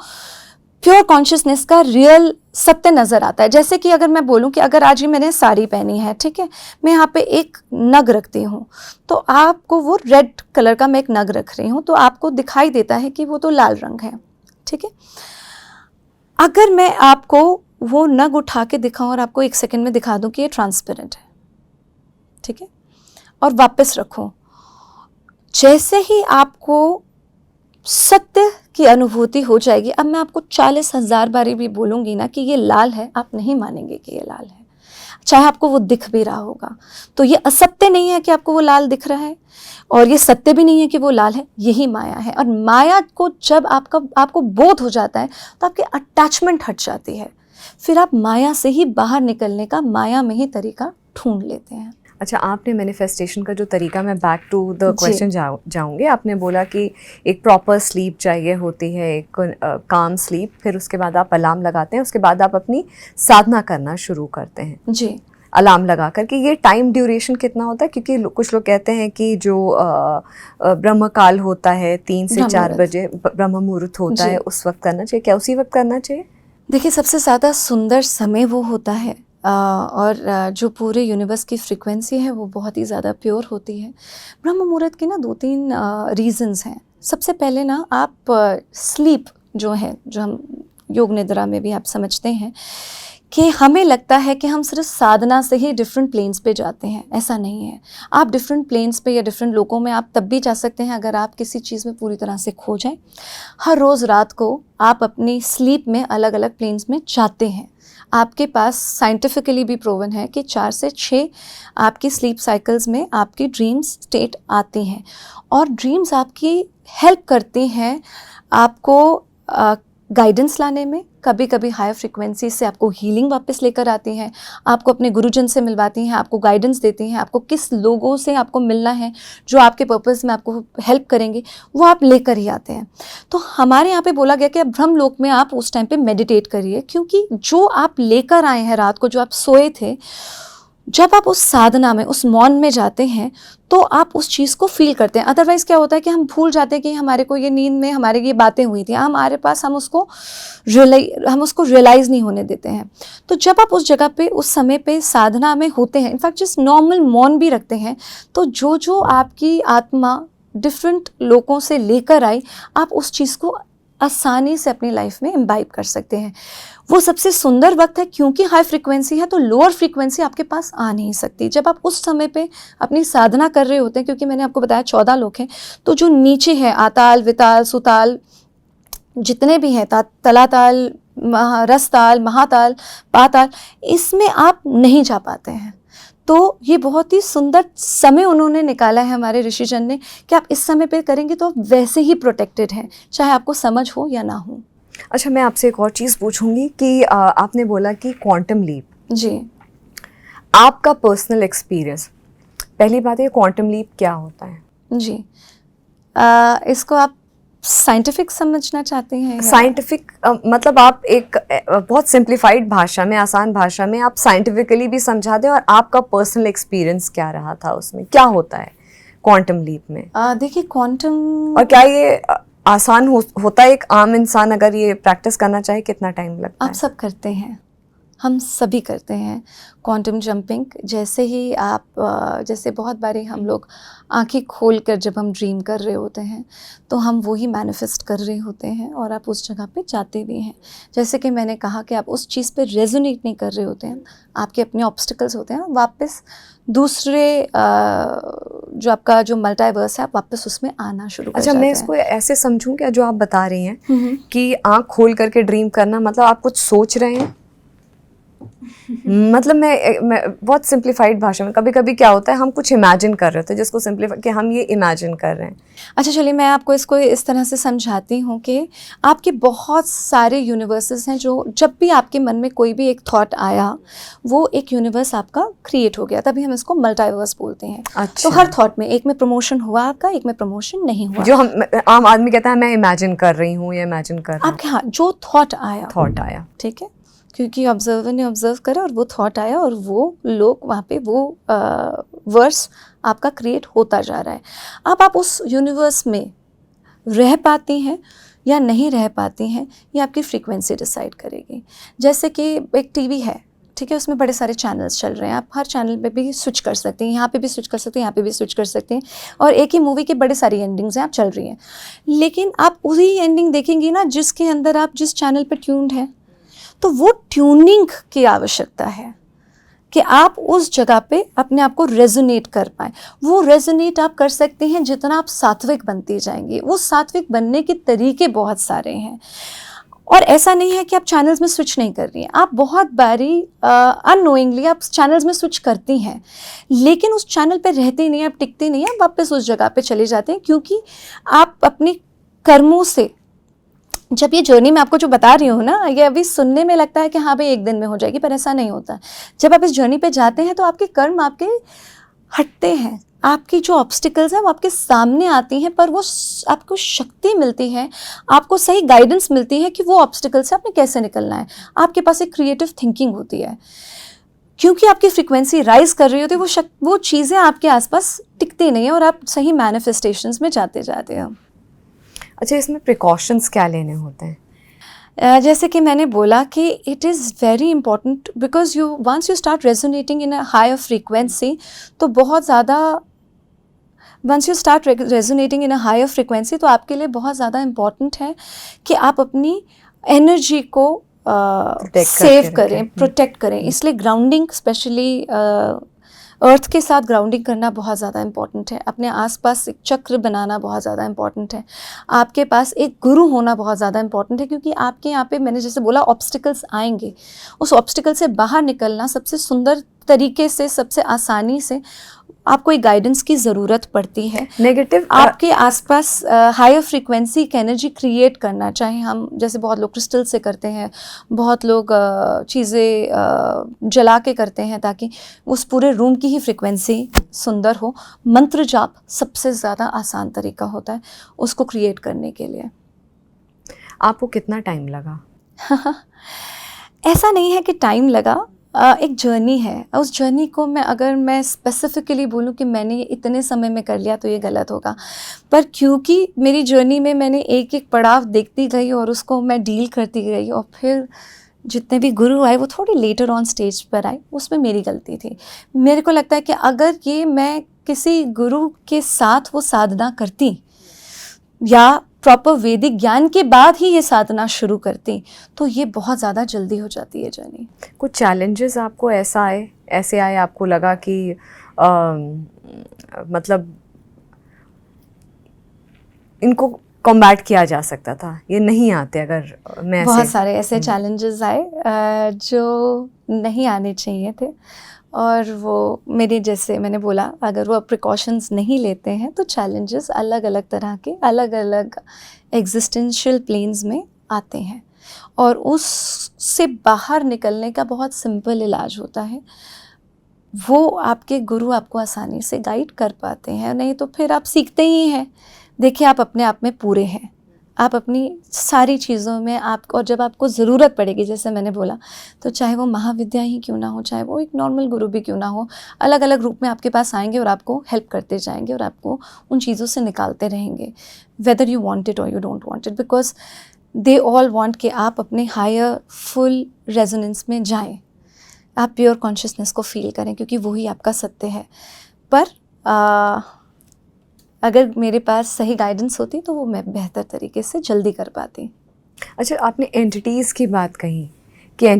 B: प्योर कॉन्शियसनेस का रियल सत्य नज़र आता है, जैसे कि अगर मैं बोलूं कि अगर आज ही मैंने साड़ी पहनी है, ठीक है, मैं यहाँ पे एक नग रखती हूँ, तो आपको वो रेड कलर का मैं एक नग रख रही हूँ, तो आपको दिखाई देता है कि वो तो लाल रंग है, ठीक है। अगर मैं आपको वो नग उठा के दिखाऊं और आपको 1 सेकंड में दिखा दूं कि ये ट्रांसपेरेंट है, ठीक है, और वापस रखो। जैसे ही आपको सत्य की अनुभूति हो जाएगी, अब मैं आपको 40,000 बारी भी बोलूँगी ना कि ये लाल है, आप नहीं मानेंगे कि ये लाल है, चाहे आपको वो दिख भी रहा होगा। तो ये असत्य नहीं है कि आपको वो लाल दिख रहा है, और ये सत्य भी नहीं है कि वो लाल है, यही माया है। और माया को जब आपको बोध हो जाता है तो आपकी अटैचमेंट हट जाती है, फिर आप माया से ही बाहर निकलने का माया में ही तरीका ढूंढ लेते हैं।
A: अच्छा, आपने मैनिफेस्टेशन का जो तरीका, मैं बैक टू द क्वेश्चन जाऊंगी। आपने बोला कि एक प्रॉपर स्लीप चाहिए होती है, एक काम स्लीप, फिर उसके बाद आप अलार्म लगाते हैं, उसके बाद आप अपनी साधना करना शुरू करते हैं
B: जी,
A: अलार्म लगा करके। ये टाइम ड्यूरेशन कितना होता है? क्योंकि कुछ लोग कहते हैं कि जो ब्रह्म काल होता है 3 से 4 बजे ब्रह्म मुहूर्त होता है, उस वक्त करना चाहिए, क्या उसी वक्त करना चाहिए?
B: देखिए, सबसे ज़्यादा सुंदर समय वो होता है और जो पूरे यूनिवर्स की फ्रीक्वेंसी है वो बहुत ही ज़्यादा प्योर होती है। ब्रह्म मुहूर्त की ना 2-3 रीज़न्स हैं। सबसे पहले ना आप स्लीप जो है, जो हम योग निद्रा में भी आप समझते हैं कि हमें लगता है कि हम सिर्फ साधना से ही डिफरेंट प्लेन्स पे जाते हैं, ऐसा नहीं है। आप डिफरेंट प्लेन्स पे या डिफरेंट लोकों में आप तब भी जा सकते हैं अगर आप किसी चीज़ में पूरी तरह से खो जाएं। हर रोज़ रात को आप अपनी स्लीप में अलग अलग प्लेन्स में जाते हैं। आपके पास साइंटिफिकली भी प्रूवन है कि 4 से 6 आपकी स्लीप साइकिल्स में आपकी ड्रीम्स स्टेट आती हैं, और ड्रीम्स आपकी हेल्प करती हैं आपको गाइडेंस लाने में। कभी कभी हायर फ्रीक्वेंसी से आपको हीलिंग वापस लेकर आती हैं, आपको अपने गुरुजन से मिलवाती हैं, आपको गाइडेंस देती हैं, आपको किस लोगों से आपको मिलना है जो आपके पर्पस में आपको हेल्प करेंगे, वो आप लेकर ही आते हैं। तो हमारे यहाँ पे बोला गया कि अब ब्रह्मलोक में आप उस टाइम पे मेडिटेट करिए, क्योंकि जो आप लेकर आए हैं रात को, जो आप सोए थे, जब आप उस साधना में, उस मौन में जाते हैं तो आप उस चीज़ को फील करते हैं। अदरवाइज़ क्या होता है कि हम भूल जाते हैं कि हमारे को ये नींद में हमारे ये बातें हुई थी, हमारे पास हम उसको रियलाइज़ नहीं होने देते हैं। तो जब आप उस जगह पे, उस समय पे साधना में होते हैं, इनफैक्ट जिस नॉर्मल मौन भी रखते हैं, तो जो आपकी आत्मा डिफरेंट लोगों से लेकर आई, आप उस चीज़ को आसानी से अपनी लाइफ में इम्बाइब कर सकते हैं। वो सबसे सुंदर वक्त है, क्योंकि हाई फ्रीक्वेंसी है तो लोअर फ्रीक्वेंसी आपके पास आ नहीं सकती। जब आप उस समय पे अपनी साधना कर रहे होते हैं, क्योंकि मैंने आपको बताया 14 लोक हैं, तो जो नीचे है आताल, विताल, सुताल, जितने भी हैं, तलाताल, रसताल, महाताल, पाताल, इसमें आप नहीं जा पाते हैं। तो ये बहुत ही सुंदर समय उन्होंने निकाला है हमारे ऋषिजन ने कि आप इस समय पे करेंगे तो आप वैसे ही प्रोटेक्टेड हैं, चाहे आपको समझ हो या ना हो।
A: अच्छा, मैं आपसे एक और चीज़ पूछूंगी कि आपने बोला कि क्वांटम लीप,
B: जी,
A: आपका पर्सनल एक्सपीरियंस, पहली बात है क्वांटम लीप क्या होता है?
B: जी, इसको आप साइंटिफिक समझना चाहते हैं?
A: साइंटिफिक मतलब आप एक बहुत सिंप्लीफाइड भाषा में, आसान भाषा में आप साइंटिफिकली भी समझा दें, और आपका पर्सनल एक्सपीरियंस क्या रहा था, उसमें क्या होता है क्वांटम लीप में?
B: देखिए, क्वांटम, और
A: क्या ये आसान होता है? एक आम इंसान अगर ये प्रैक्टिस करना चाहे कितना टाइम लगता है?
B: आप सब करते हैं, हम सभी करते हैं क्वांटम जंपिंग। जैसे ही आप जैसे बहुत बारी हम लोग आंखें खोल कर जब हम ड्रीम कर रहे होते हैं तो हम वो ही मैनिफेस्ट कर रहे होते हैं, और आप उस जगह पे जाते भी हैं। जैसे कि मैंने कहा कि आप उस चीज़ पे रेजोनेट नहीं कर रहे होते हैं, आपके अपने ऑब्स्टिकल्स होते हैं, वापस दूसरे जो आपका जो मल्टीवर्स है, आप वापस उसमें आना शुरू कर जाते हैं।
A: अच्छा, मैं इसको ऐसे समझूं क्या, जो आप बता रही हैं कि आंख खोल करके ड्रीम करना, मतलब आप कुछ सोच रहे हैं? मतलब मैं बहुत सिंप्लीफाइड भाषा में, कभी कभी क्या होता है हम कुछ इमेजिन कर रहे होते हैं, जिसको सिंप्लीफाई कि हम ये इमेजिन कर रहे हैं।
B: अच्छा, चलिए मैं आपको इसको इस तरह से समझाती हूँ कि आपके बहुत सारे यूनिवर्सेस हैं, जो जब भी आपके मन में कोई भी एक थॉट आया, वो एक यूनिवर्स आपका क्रिएट हो गया, तभी हम इसको मल्टीवर्स बोलते हैं।
A: अच्छा।
B: तो हर थॉट में, एक में प्रमोशन हुआ आपका, एक में प्रमोशन नहीं हुआ।
A: जो हम आम आदमी कहता है मैं इमेजिन कर रही हूँ या इमेजिन कर रहा हूँ,
B: आपके, हाँ, जो थॉट आया, ठीक है, क्योंकि ऑब्जर्वर ने ऑब्जर्व करा और वो थॉट आया, और वो लोग वहाँ पे वो वर्स आपका क्रिएट होता जा रहा है। अब आप उस यूनिवर्स में रह पाती हैं या नहीं रह पाती हैं, ये आपकी फ्रीक्वेंसी डिसाइड करेगी। जैसे कि एक टीवी है, ठीक है, उसमें बड़े सारे चैनल्स चल रहे हैं, आप हर चैनल पे भी स्विच कर सकते हैं, यहाँ पे भी स्विच कर सकते हैं, यहाँ पे भी स्विच कर सकते हैं, और एक ही मूवी की बड़े सारी एंडिंग्स हैं, आप चल रही हैं, लेकिन आप उसी एंडिंग देखेंगी ना जिसके अंदर आप जिस चैनल पर ट्यून्ड हैं। तो वो ट्यूनिंग की आवश्यकता है। कि आप उस जगह पे अपने आप को रेजोनेट कर पाएँ। वो रेजोनेट आप कर सकते हैं जितना आप सात्विक बनती जाएंगी। वो सात्विक बनने के तरीके बहुत सारे हैं, और ऐसा नहीं है कि आप चैनल्स में स्विच नहीं कर रही हैं। आप बहुत बारी अननोइंगली आप चैनल्स में स्विच करती हैं, लेकिन उस चैनल पे रहती नहीं, आप टिकती नहीं हैं, वापस उस जगह पे चले जाते हैं, क्योंकि आप अपने कर्मों से, जब ये जर्नी मैं आपको जो बता रही हूँ ना, ये अभी सुनने में लगता है कि हाँ भाई एक दिन में हो जाएगी, पर ऐसा नहीं होता। जब आप इस जर्नी पे जाते हैं तो आपके कर्म आपके हटते हैं, आपकी जो ऑब्स्टिकल्स हैं वो आपके सामने आती हैं, पर वो आपको शक्ति मिलती है, आपको सही गाइडेंस मिलती है कि वो ऑब्स्टिकल से आपने कैसे निकलना है। आपके पास एक क्रिएटिव थिंकिंग होती है, क्योंकि आपकी फ्रीक्वेंसी राइज कर रही होती है, वो चीज़ें आपके आसपास टिकती नहीं है और आप सही मैनिफेस्टेशंस में जाते जाते हो।
A: अच्छा, इसमें प्रिकॉशंस क्या लेने होते हैं?
B: जैसे कि मैंने बोला कि it is very important, because once you start resonating in a higher frequency, तो बहुत ज़्यादा once you start resonating in a higher frequency, तो आपके लिए बहुत ज़्यादा इम्पॉर्टेंट है कि आप अपनी एनर्जी को सेव करें, प्रोटेक्ट करें। इसलिए ग्राउंडिंग, स्पेशली अर्थ के साथ ग्राउंडिंग करना बहुत ज़्यादा इंपॉर्टेंट है। अपने आसपास एक चक्र बनाना बहुत ज़्यादा इंपॉर्टेंट है। आपके पास एक गुरु होना बहुत ज़्यादा इंपॉर्टेंट है, क्योंकि आपके यहाँ पे, मैंने जैसे बोला, ऑब्स्टिकल्स आएंगे। उस ऑब्स्टिकल से बाहर निकलना सबसे सुंदर तरीके से, सबसे आसानी से, आपको एक गाइडेंस की ज़रूरत पड़ती है।
A: नेगेटिव
B: आपके आसपास हायर फ्रीक्वेंसी की एनर्जी क्रिएट करना, चाहे हम, जैसे बहुत लोग क्रिस्टल से करते हैं, बहुत लोग चीज़ें जला के करते हैं ताकि उस पूरे रूम की ही फ्रीक्वेंसी सुंदर हो। मंत्र जाप सबसे ज़्यादा आसान तरीका होता है उसको क्रिएट करने के लिए।
A: आपको कितना टाइम लगा?
B: ऐसा नहीं है कि टाइम लगा, एक जर्नी है। उस जर्नी को अगर मैं स्पेसिफिकली बोलूँ कि मैंने ये इतने समय में कर लिया तो ये गलत होगा, पर क्योंकि मेरी जर्नी में मैंने एक एक पड़ाव देखती गई और उसको मैं डील करती गई, और फिर जितने भी गुरु आए वो थोड़ी लेटर ऑन स्टेज पर आए, उसमें मेरी गलती थी। मेरे को लगता है कि अगर ये मैं किसी गुरु के साथ वो साधना करती, या प्रॉपर वैदिक ज्ञान के बाद ही ये साधना शुरू करती, तो ये बहुत ज़्यादा जल्दी हो जाती है जर्नी।
A: कुछ चैलेंजेस आपको ऐसे आए आपको लगा कि मतलब इनको कॉम्बैट किया जा सकता था, ये नहीं आते? अगर मैं
B: बहुत सारे ऐसे चैलेंजेस आए जो नहीं आने चाहिए थे, और वो मेरे, जैसे मैंने बोला, अगर वो प्रिकॉशंस नहीं लेते हैं तो चैलेंजेस अलग अलग तरह के, अलग अलग एग्जिस्टेंशियल प्लेन्स में आते हैं, और उससे बाहर निकलने का बहुत सिंपल इलाज होता है। वो आपके गुरु आपको आसानी से गाइड कर पाते हैं, नहीं तो फिर आप सीखते ही हैं। देखिए, आप अपने आप में पूरे हैं, आप अपनी सारी चीज़ों में आपको, और जब आपको ज़रूरत पड़ेगी, जैसे मैंने बोला, तो चाहे वो महाविद्या ही क्यों ना हो, चाहे वो एक नॉर्मल गुरु भी क्यों ना हो, अलग अलग रूप में आपके पास आएंगे और आपको हेल्प करते जाएंगे, और आपको उन चीज़ों से निकालते रहेंगे, वेदर यू वांट इट और you don't want it, because they all want कि आप अपने हायर फुल रेजोनेंस में जाएं, आप प्योर कॉन्शियसनेस को फील करें, क्योंकि वही आपका सत्य है। पर अगर मेरे पास सही गाइडेंस होती तो वो मैं बेहतर तरीके से जल्दी कर पाती।
A: अच्छा, आपने एंटिटीज़ की बात कही कि ये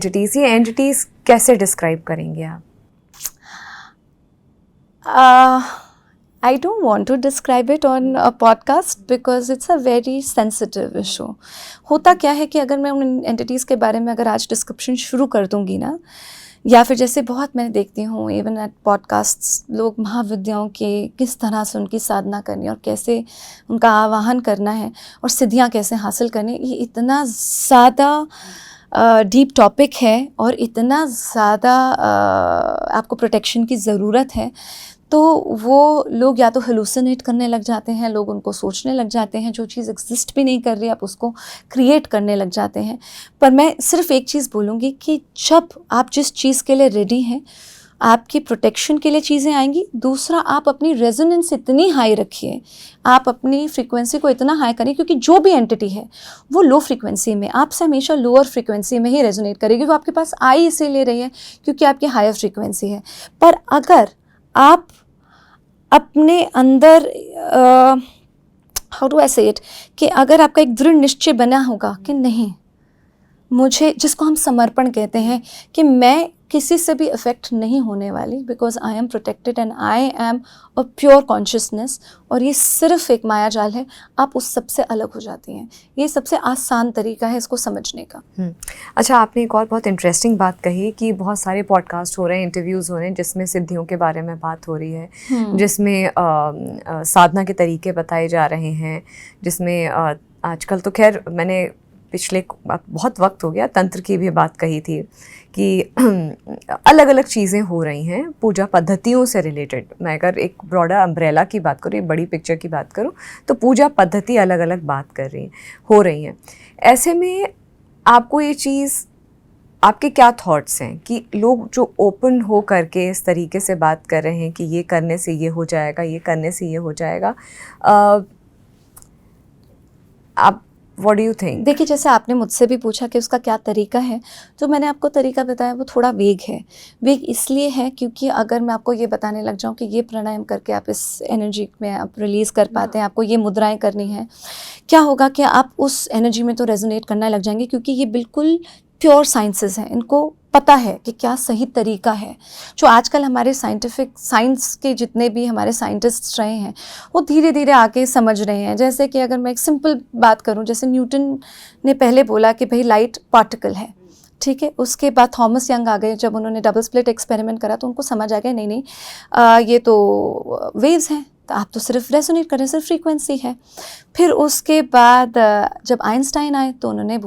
A: एंटिटीज़ कैसे डिस्क्राइब करेंगे आप?
B: I don't want to describe it on a podcast because it's a very sensitive issue. होता क्या है कि अगर मैं उन एंटिटीज़ के बारे में अगर आज डिस्क्रिप्शन शुरू कर दूँगी ना, या फिर जैसे बहुत मैं देखती हूँ इवन एट पॉडकास्ट्स, लोग महाविद्याओं के किस तरह से उनकी साधना करनी है और कैसे उनका आवाहन करना है और सिद्धियाँ कैसे हासिल करनी, ये इतना ज़्यादा डीप टॉपिक है और इतना ज़्यादा आपको प्रोटेक्शन की ज़रूरत है, तो वो लोग या तो हेलुसिनेट करने लग जाते हैं, लोग उनको सोचने लग जाते हैं, जो चीज़ एग्जिस्ट भी नहीं कर रही आप उसको क्रिएट करने लग जाते हैं। पर मैं सिर्फ एक चीज़ बोलूँगी कि जब आप जिस चीज़ के लिए रेडी हैं, आपकी प्रोटेक्शन के लिए चीज़ें आएंगी। दूसरा, आप अपनी रेजोनेंस इतनी हाई रखिए, आप अपनी फ्रीक्वेंसी को इतना हाई करिए, क्योंकि जो भी एंटिटी है वो लो फ्रीक्वेंसी में आपसे हमेशा लोअर फ्रीक्वेंसी में ही रेजोनेट करेगी। वो आपके पास आई इसीलिए रही है क्योंकि आपकी हायर फ्रीक्वेंसी है। पर अगर आप अपने अंदर हाउ डू आई से इट, कि अगर आपका एक दृढ़ निश्चय बना होगा कि नहीं, मुझे, जिसको हम समर्पण कहते हैं, कि मैं किसी से भी अफेक्ट नहीं होने वाली, because I am protected and I am a pure consciousness. और ये सिर्फ एक माया जाल है, आप उस सबसे अलग हो जाती हैं। ये सबसे आसान तरीका है इसको समझने का।
A: अच्छा, आपने एक और बहुत इंटरेस्टिंग बात कही कि बहुत सारे पॉडकास्ट हो रहे हैं, इंटरव्यूज़ हो रहे हैं जिसमें सिद्धियों के बारे में बात हो रही है, जिसमें साधना के तरीके बताए जा रहे हैं, जिसमें आजकल तो खैर मैंने पिछले बहुत वक्त हो गया तंत्र की भी बात कही थी कि अलग अलग चीज़ें हो रही हैं पूजा पद्धतियों से रिलेटेड। मैं अगर एक ब्रॉडर अम्ब्रेला की बात करूँ, एक बड़ी पिक्चर की बात करूँ, तो पूजा पद्धति अलग अलग बात कर रही हो रही हैं। ऐसे में आपको ये चीज़, आपके क्या थॉट्स हैं कि लोग जो ओपन हो करके इस तरीके से बात कर रहे हैं कि ये करने से ये हो जाएगा, ये करने से ये हो जाएगा, आप व्हाट डू यू थिंक?
B: देखिए, जैसे आपने मुझसे भी पूछा कि उसका क्या तरीका है, जो मैंने आपको तरीका बताया वो थोड़ा वेग है। वेग इसलिए है क्योंकि अगर मैं आपको ये बताने लग जाऊं कि ये प्राणायाम करके आप इस एनर्जी में आप रिलीज़ कर पाते हैं, आपको ये मुद्राएं करनी है, क्या होगा कि आप उस एनर्जी में तो रेजोनेट करने लग जाएंगे, क्योंकि ये बिल्कुल प्योर साइंसेस हैं। इनको पता है कि क्या सही तरीका है। जो आजकल हमारे साइंस के जितने भी हमारे साइंटिस्ट्स रहे हैं, वो धीरे धीरे आके समझ रहे हैं। जैसे कि अगर मैं एक सिंपल बात करूं, जैसे न्यूटन ने पहले बोला कि भाई लाइट पार्टिकल है, ठीक है। उसके बाद थॉमस यंग आ गए, जब उन्होंने डबल स्प्लिट एक्सपेरिमेंट करा तो उनको समझ आ गया नहीं नहीं ये तो वेव्स हैं, तो आप तो सिर्फ रेजोनेट कर रहे हैं, सिर्फ फ्रीक्वेंसी है। फिर उसके बाद जब आइंस्टाइन आए तो उन्होंने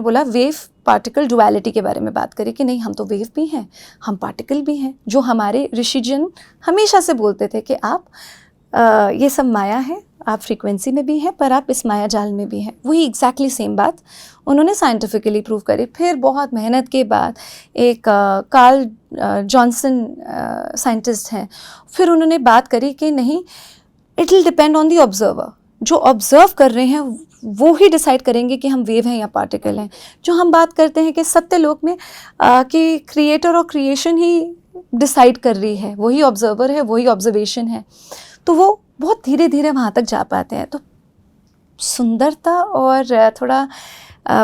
B: बोला वेव पार्टिकल डुअलिटी के बारे में बात करी कि नहीं, हम तो वेव भी हैं, हम पार्टिकल भी हैं। जो हमारे ऋषिजन हमेशा से बोलते थे कि आप ये सब माया है, आप फ्रीक्वेंसी में भी हैं पर आप इस माया जाल में भी हैं, वही एग्जैक्टली सेम बात उन्होंने साइंटिफिकली प्रूव करी। फिर बहुत मेहनत के बाद एक कार्ल जॉनसन साइंटिस्ट हैं, फिर उन्होंने बात करी कि नहीं, it will depend on the observer. जो ऑब्जर्व कर रहे हैं वो ही डिसाइड करेंगे कि हम वेव हैं या पार्टिकल हैं। जो हम बात करते हैं कि सत्यलोक में कि क्रिएटर और क्रिएशन ही डिसाइड कर रही है, वही ऑब्जर्वर है, वही ऑब्जर्वेशन है, तो वो बहुत धीरे धीरे वहाँ तक जा पाते हैं। तो सुंदरता और थोड़ा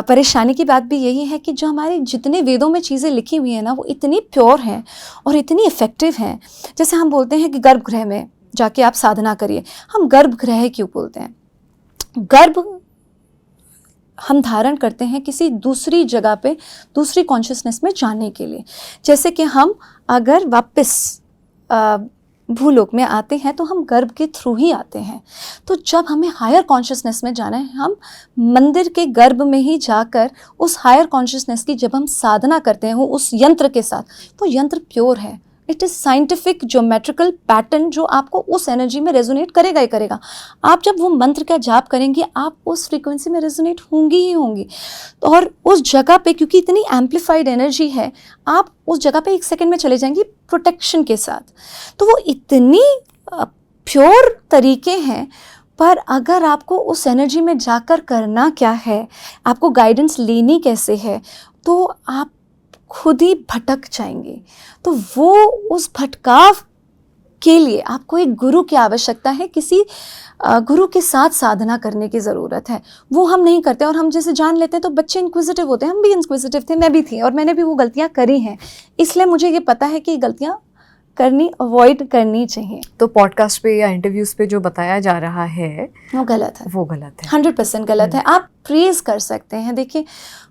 B: परेशानी की बात भी यही है कि जो हमारे जितने वेदों में चीज़ें लिखी हुई हैं ना, वो इतनी प्योर हैं और इतनी इफ़ेक्टिव हैं। जैसे हम बोलते हैं कि गर्भगृह में जाके आप साधना करिए, हम गर्भगृह क्यों बोलते हैं? गर्भ हम धारण करते हैं किसी दूसरी जगह पे, दूसरी कॉन्शियसनेस में जाने के लिए। जैसे कि हम अगर वापस भूलोक में आते हैं तो हम गर्भ के थ्रू ही आते हैं। तो जब हमें हायर कॉन्शियसनेस में जाना है, हम मंदिर के गर्भ में ही जाकर उस हायर कॉन्शियसनेस की जब हम साधना करते हैं उस यंत्र के साथ, वो यंत्र प्योर है। It is scientific geometrical pattern जो आपको उस एनर्जी में रेजोनेट करेगा ही करेगा। आप जब वो मंत्र का जाप करेंगे, आप उस फ्रीक्वेंसी में रेजोनेट होंगी ही होंगी। तो और उस जगह पे क्योंकि इतनी एम्पलीफाइड एनर्जी है, आप उस जगह पे 1 सेकेंड में चले जाएंगी प्रोटेक्शन के साथ। तो वो इतनी प्योर तरीके हैं। पर अगर आपको उस एनर्जी में जाकर करना क्या है, आपको गाइडेंस लेनी कैसे है, तो आप खुद ही भटक जाएंगे। तो वो उस भटकाव के लिए आपको एक गुरु की आवश्यकता है, किसी गुरु के साथ साधना करने की ज़रूरत है। वो हम नहीं करते, और हम जैसे जान लेते हैं तो बच्चे इंक्विजिटिव होते हैं। हम भी इंक्विजिटिव थे, मैं भी थी, और मैंने भी वो गलतियाँ करी हैं। इसलिए मुझे ये पता है कि गलतियाँ अवॉइड करनी चाहिए।
A: तो पॉडकास्ट पे या इंटरव्यूज़ पे जो बताया जा रहा है
B: वो गलत है,
A: वो गलत है,
B: 100% गलत है। आप प्रेज कर सकते हैं। देखिए,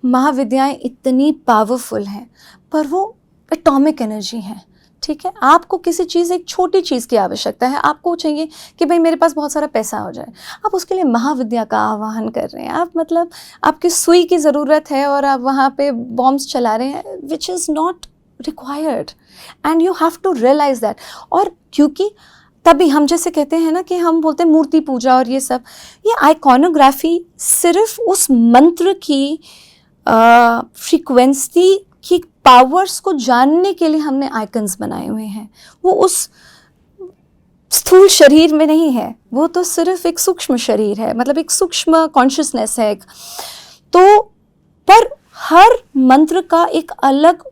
B: महाविद्याएं इतनी पावरफुल हैं, पर वो एटॉमिक एनर्जी हैं, ठीक है। आपको किसी चीज़, एक छोटी चीज़ की आवश्यकता है, आपको चाहिए कि भाई मेरे पास बहुत सारा पैसा हो जाए, आप उसके लिए महाविद्या का आह्वान कर रहे हैं। आप मतलब आपकी सुई की ज़रूरत है और आप वहाँ पे बॉम्ब्स चला रहे हैं, which is not required, and you have to realise that. और क्योंकि तभी हम जैसे कहते हैं ना कि हम बोलते हैं मूर्ति पूजा और ये सब, ये आइकॉनोग्राफी सिर्फ उस मंत्र की फ्रीक्वेंसी की पावर्स को जानने के लिए हमने आइकन्स बनाए हुए हैं। वो उस स्थूल शरीर में नहीं है, वो तो सिर्फ एक सूक्ष्म शरीर है, मतलब एक सूक्ष्म कॉन्शियसनेस है एक। तो पर हर मंत्र का एक अलग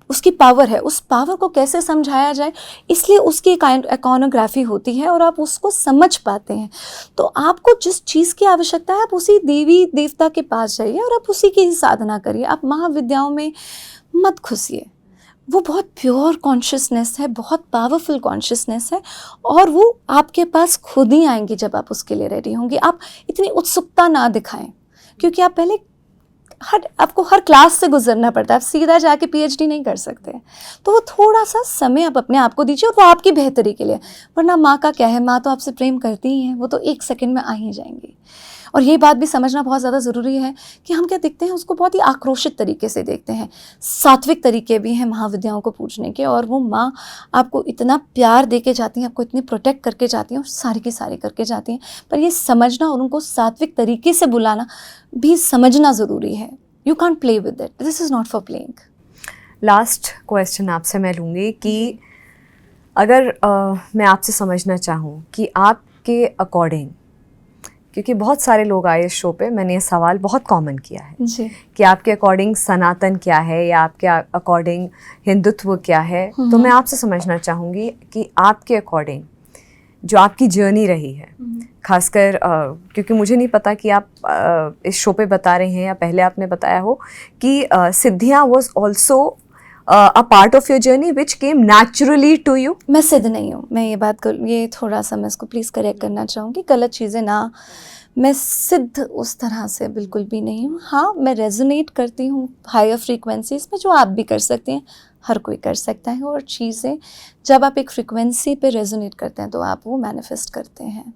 B: उसकी पावर है, उस पावर को कैसे समझाया जाए, इसलिए उसकी एक आइकॉनोग्राफी होती है और आप उसको समझ पाते हैं। तो आपको जिस चीज़ की आवश्यकता है, आप उसी देवी देवता के पास जाइए और आप उसी की ही साधना करिए। आप महाविद्याओं में मत घुसिए। वो बहुत प्योर कॉन्शियसनेस है, बहुत पावरफुल कॉन्शियसनेस है, और वो आपके पास खुद ही आएंगी जब आप उसके लिए रेडी होंगी। आप इतनी उत्सुकता ना दिखाएं, क्योंकि आप पहले आपको हर क्लास से गुजरना पड़ता है, आप सीधा जाके पीएचडी नहीं कर सकते। तो वो थोड़ा सा समय आप अपने आप को दीजिए, और वो आपकी बेहतरी के लिए। वरना माँ का क्या है, माँ तो आपसे प्रेम करती ही है, वो तो 1 सेकंड में आ ही जाएंगी। और ये बात भी समझना बहुत ज़्यादा ज़रूरी है कि हम क्या देखते हैं, उसको बहुत ही आक्रोशित तरीके से देखते हैं। सात्विक तरीके भी हैं महाविद्याओं को पूजने के, और वो माँ आपको इतना प्यार दे के जाती हैं, आपको इतनी प्रोटेक्ट करके जाती हैं, और सारी की सारी करके जाती हैं। पर ये समझना और उनको सात्विक तरीके से बुलाना भी समझना ज़रूरी है। You can't play with it, this is not for playing.
A: Last question आपसे मैं लूँगी कि अगर मैं आपसे समझना चाहूँ कि आपके अकॉर्डिंग, क्योंकि बहुत सारे लोग आए इस शो पे, मैंने ये सवाल बहुत कॉमन किया है
B: जी।
A: कि आपके अकॉर्डिंग सनातन क्या है या आपके अकॉर्डिंग हिंदुत्व क्या है। तो मैं आपसे समझना चाहूँगी कि आपके अकॉर्डिंग जो आपकी जर्नी रही है, खासकर क्योंकि मुझे नहीं पता कि आप इस शो पे बता रहे हैं या पहले आपने बताया हो कि सिद्धियाँ was also a part of your journey which came naturally to you.
B: मैं सिद्ध नहीं हूँ, मैं ये बात कर, ये थोड़ा सा मैं इसको प्लीज़ करेक्ट करना चाहूँगी, गलत चीज़ें ना, मैं सिद्ध उस तरह से बिल्कुल भी नहीं हूँ। हाँ, मैं रेजोनेट करती हूँ हायर फ्रीक्वेंसीज में, जो आप भी कर सकते हैं, हर कोई कर सकता है। और चीज़ें जब आप एक फ्रीक्वेंसी पे रेजोनेट करते हैं तो आप वो मैनिफेस्ट करते हैं।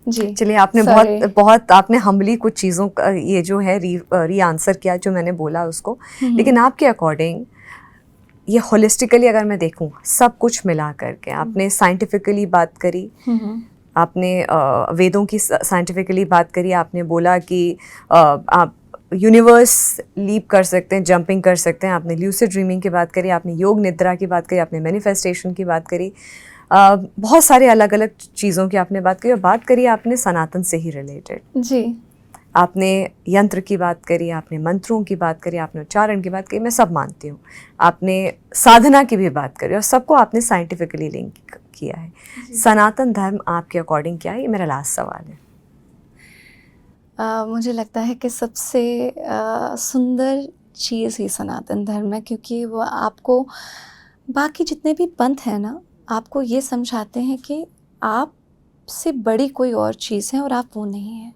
B: जी,
A: चलिए, आपने बहुत आपने हम्बली कुछ चीज़ों का ये जो है री आंसर किया जो मैंने बोला उसको। लेकिन आपके अकॉर्डिंग ये होलिस्टिकली अगर मैं देखूं, सब कुछ मिला करके, आपने साइंटिफिकली बात करी, आपने वेदों की साइंटिफिकली बात करी, आपने बोला कि आप यूनिवर्स लीप कर सकते हैं, जंपिंग कर सकते हैं, आपने ल्यूसिड ड्रीमिंग की बात करी, आपने योग निद्रा की बात करी, आपने मैनिफेस्टेशन की बात करी, बहुत सारे अलग अलग चीज़ों की आपने बात करी, और बात करी आपने सनातन से ही रिलेटेड।
B: जी,
A: आपने यंत्र की बात करी, आपने मंत्रों की बात करी, आपने उच्चारण की बात करी, मैं सब मानती हूँ। आपने साधना की भी बात करी, और सबको आपने साइंटिफिकली लिंक किया है। सनातन धर्म आपके अकॉर्डिंग क्या है, ये मेरा लास्ट सवाल है।
B: मुझे लगता है कि सबसे सुंदर चीज़ ही सनातन धर्म है, क्योंकि वो आपको, बाकी जितने भी पंथ हैं ना, आपको ये समझाते हैं कि आपसे बड़ी कोई और चीज़ है और आप वो नहीं हैं।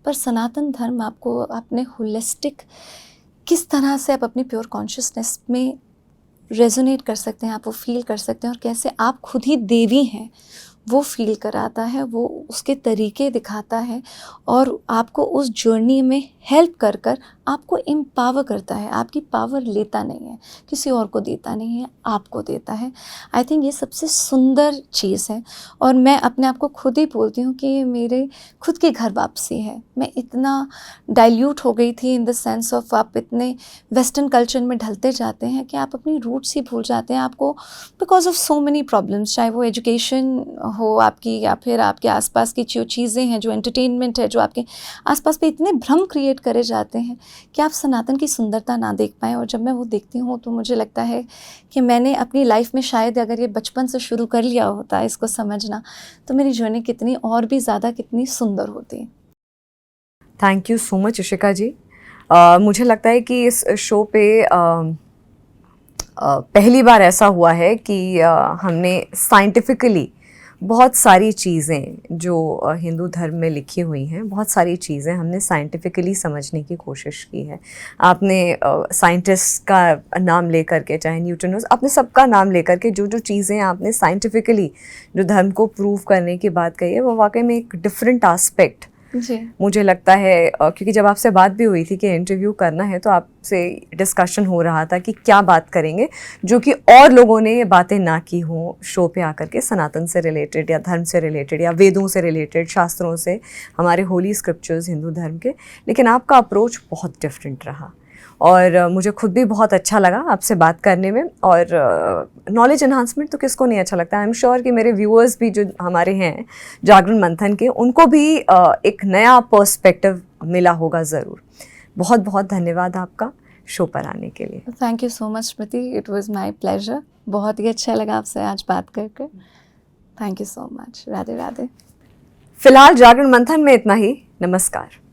B: पर सनातन धर्म आपको अपने होलिस्टिक, किस तरह से आप अपनी प्योर कॉन्शियसनेस में रेजोनेट कर सकते हैं, आप वो फील कर सकते हैं, और कैसे आप खुद ही देवी हैं वो फील कराता है, वो उसके तरीके दिखाता है, और आपको उस जर्नी में हेल्प कर कर आपको एम्पावर करता है। आपकी पावर लेता नहीं है, किसी और को देता नहीं है, आपको देता है। आई थिंक ये सबसे सुंदर चीज़ है, और मैं अपने आप को खुद ही बोलती हूँ कि ये मेरे खुद की घर वापसी है। मैं इतना डाइल्यूट हो गई थी इन द सेंस ऑफ, आप इतने वेस्टर्न कल्चर में ढलते जाते हैं कि आप अपनी रूट्स ही भूल जाते हैं। आपको because of so many problems, चाहे वो एजुकेशन हो आपकी, या फिर आपके आसपास की जो चीज़ें हैं, जो एंटरटेनमेंट है, जो आपके आसपास पे इतने भ्रम क्रिएट करे जाते हैं कि आप सनातन की सुंदरता ना देख पाएँ। और जब मैं वो देखती हूँ तो मुझे लगता है कि मैंने अपनी लाइफ में शायद अगर ये बचपन से शुरू कर लिया होता इसको समझना, तो मेरी जर्नी कितनी और भी ज़्यादा कितनी सुंदर होती।
A: Thank you so much Ishika ji. मुझे लगता है कि इस शो पे पहली बार ऐसा हुआ है कि हमने साइंटिफिकली बहुत सारी चीज़ें जो हिंदू धर्म में लिखी हुई हैं, बहुत सारी चीज़ें हमने साइंटिफिकली समझने की कोशिश की है। आपने साइंटिस्ट का नाम लेकर के, चाहे न्यूटन, आपने सबका नाम लेकर के जो जो चीज़ें आपने साइंटिफिकली जो धर्म को प्रूव करने की बात कही है, वो वाकई में एक डिफरेंट आस्पेक्ट
B: जी,
A: मुझे लगता है। क्योंकि जब आपसे बात भी हुई थी कि इंटरव्यू करना है, तो आपसे डिस्कशन हो रहा था कि क्या बात करेंगे जो कि और लोगों ने ये बातें ना की हों शो पे आकर के, सनातन से रिलेटेड या धर्म से रिलेटेड या वेदों से रिलेटेड, शास्त्रों से, हमारे होली स्क्रिप्चर्स हिंदू धर्म के। लेकिन आपका अप्रोच बहुत डिफरेंट रहा, और मुझे खुद भी बहुत अच्छा लगा आपसे बात करने में। और नॉलेज एनहांसमेंट तो किसको नहीं अच्छा लगता। आई एम श्योर कि मेरे व्यूअर्स भी जो हमारे हैं जागरण मंथन के, उनको भी एक नया पर्सपेक्टिव मिला होगा ज़रूर। बहुत बहुत धन्यवाद आपका शो पर आने के लिए।
B: Thank you so much Smriti, it was my pleasure. बहुत ही अच्छा लगा आपसे आज बात करके। Thank you so much. Radhe Radhe.
A: फिलहाल जागरण मंथन में इतना ही। नमस्कार।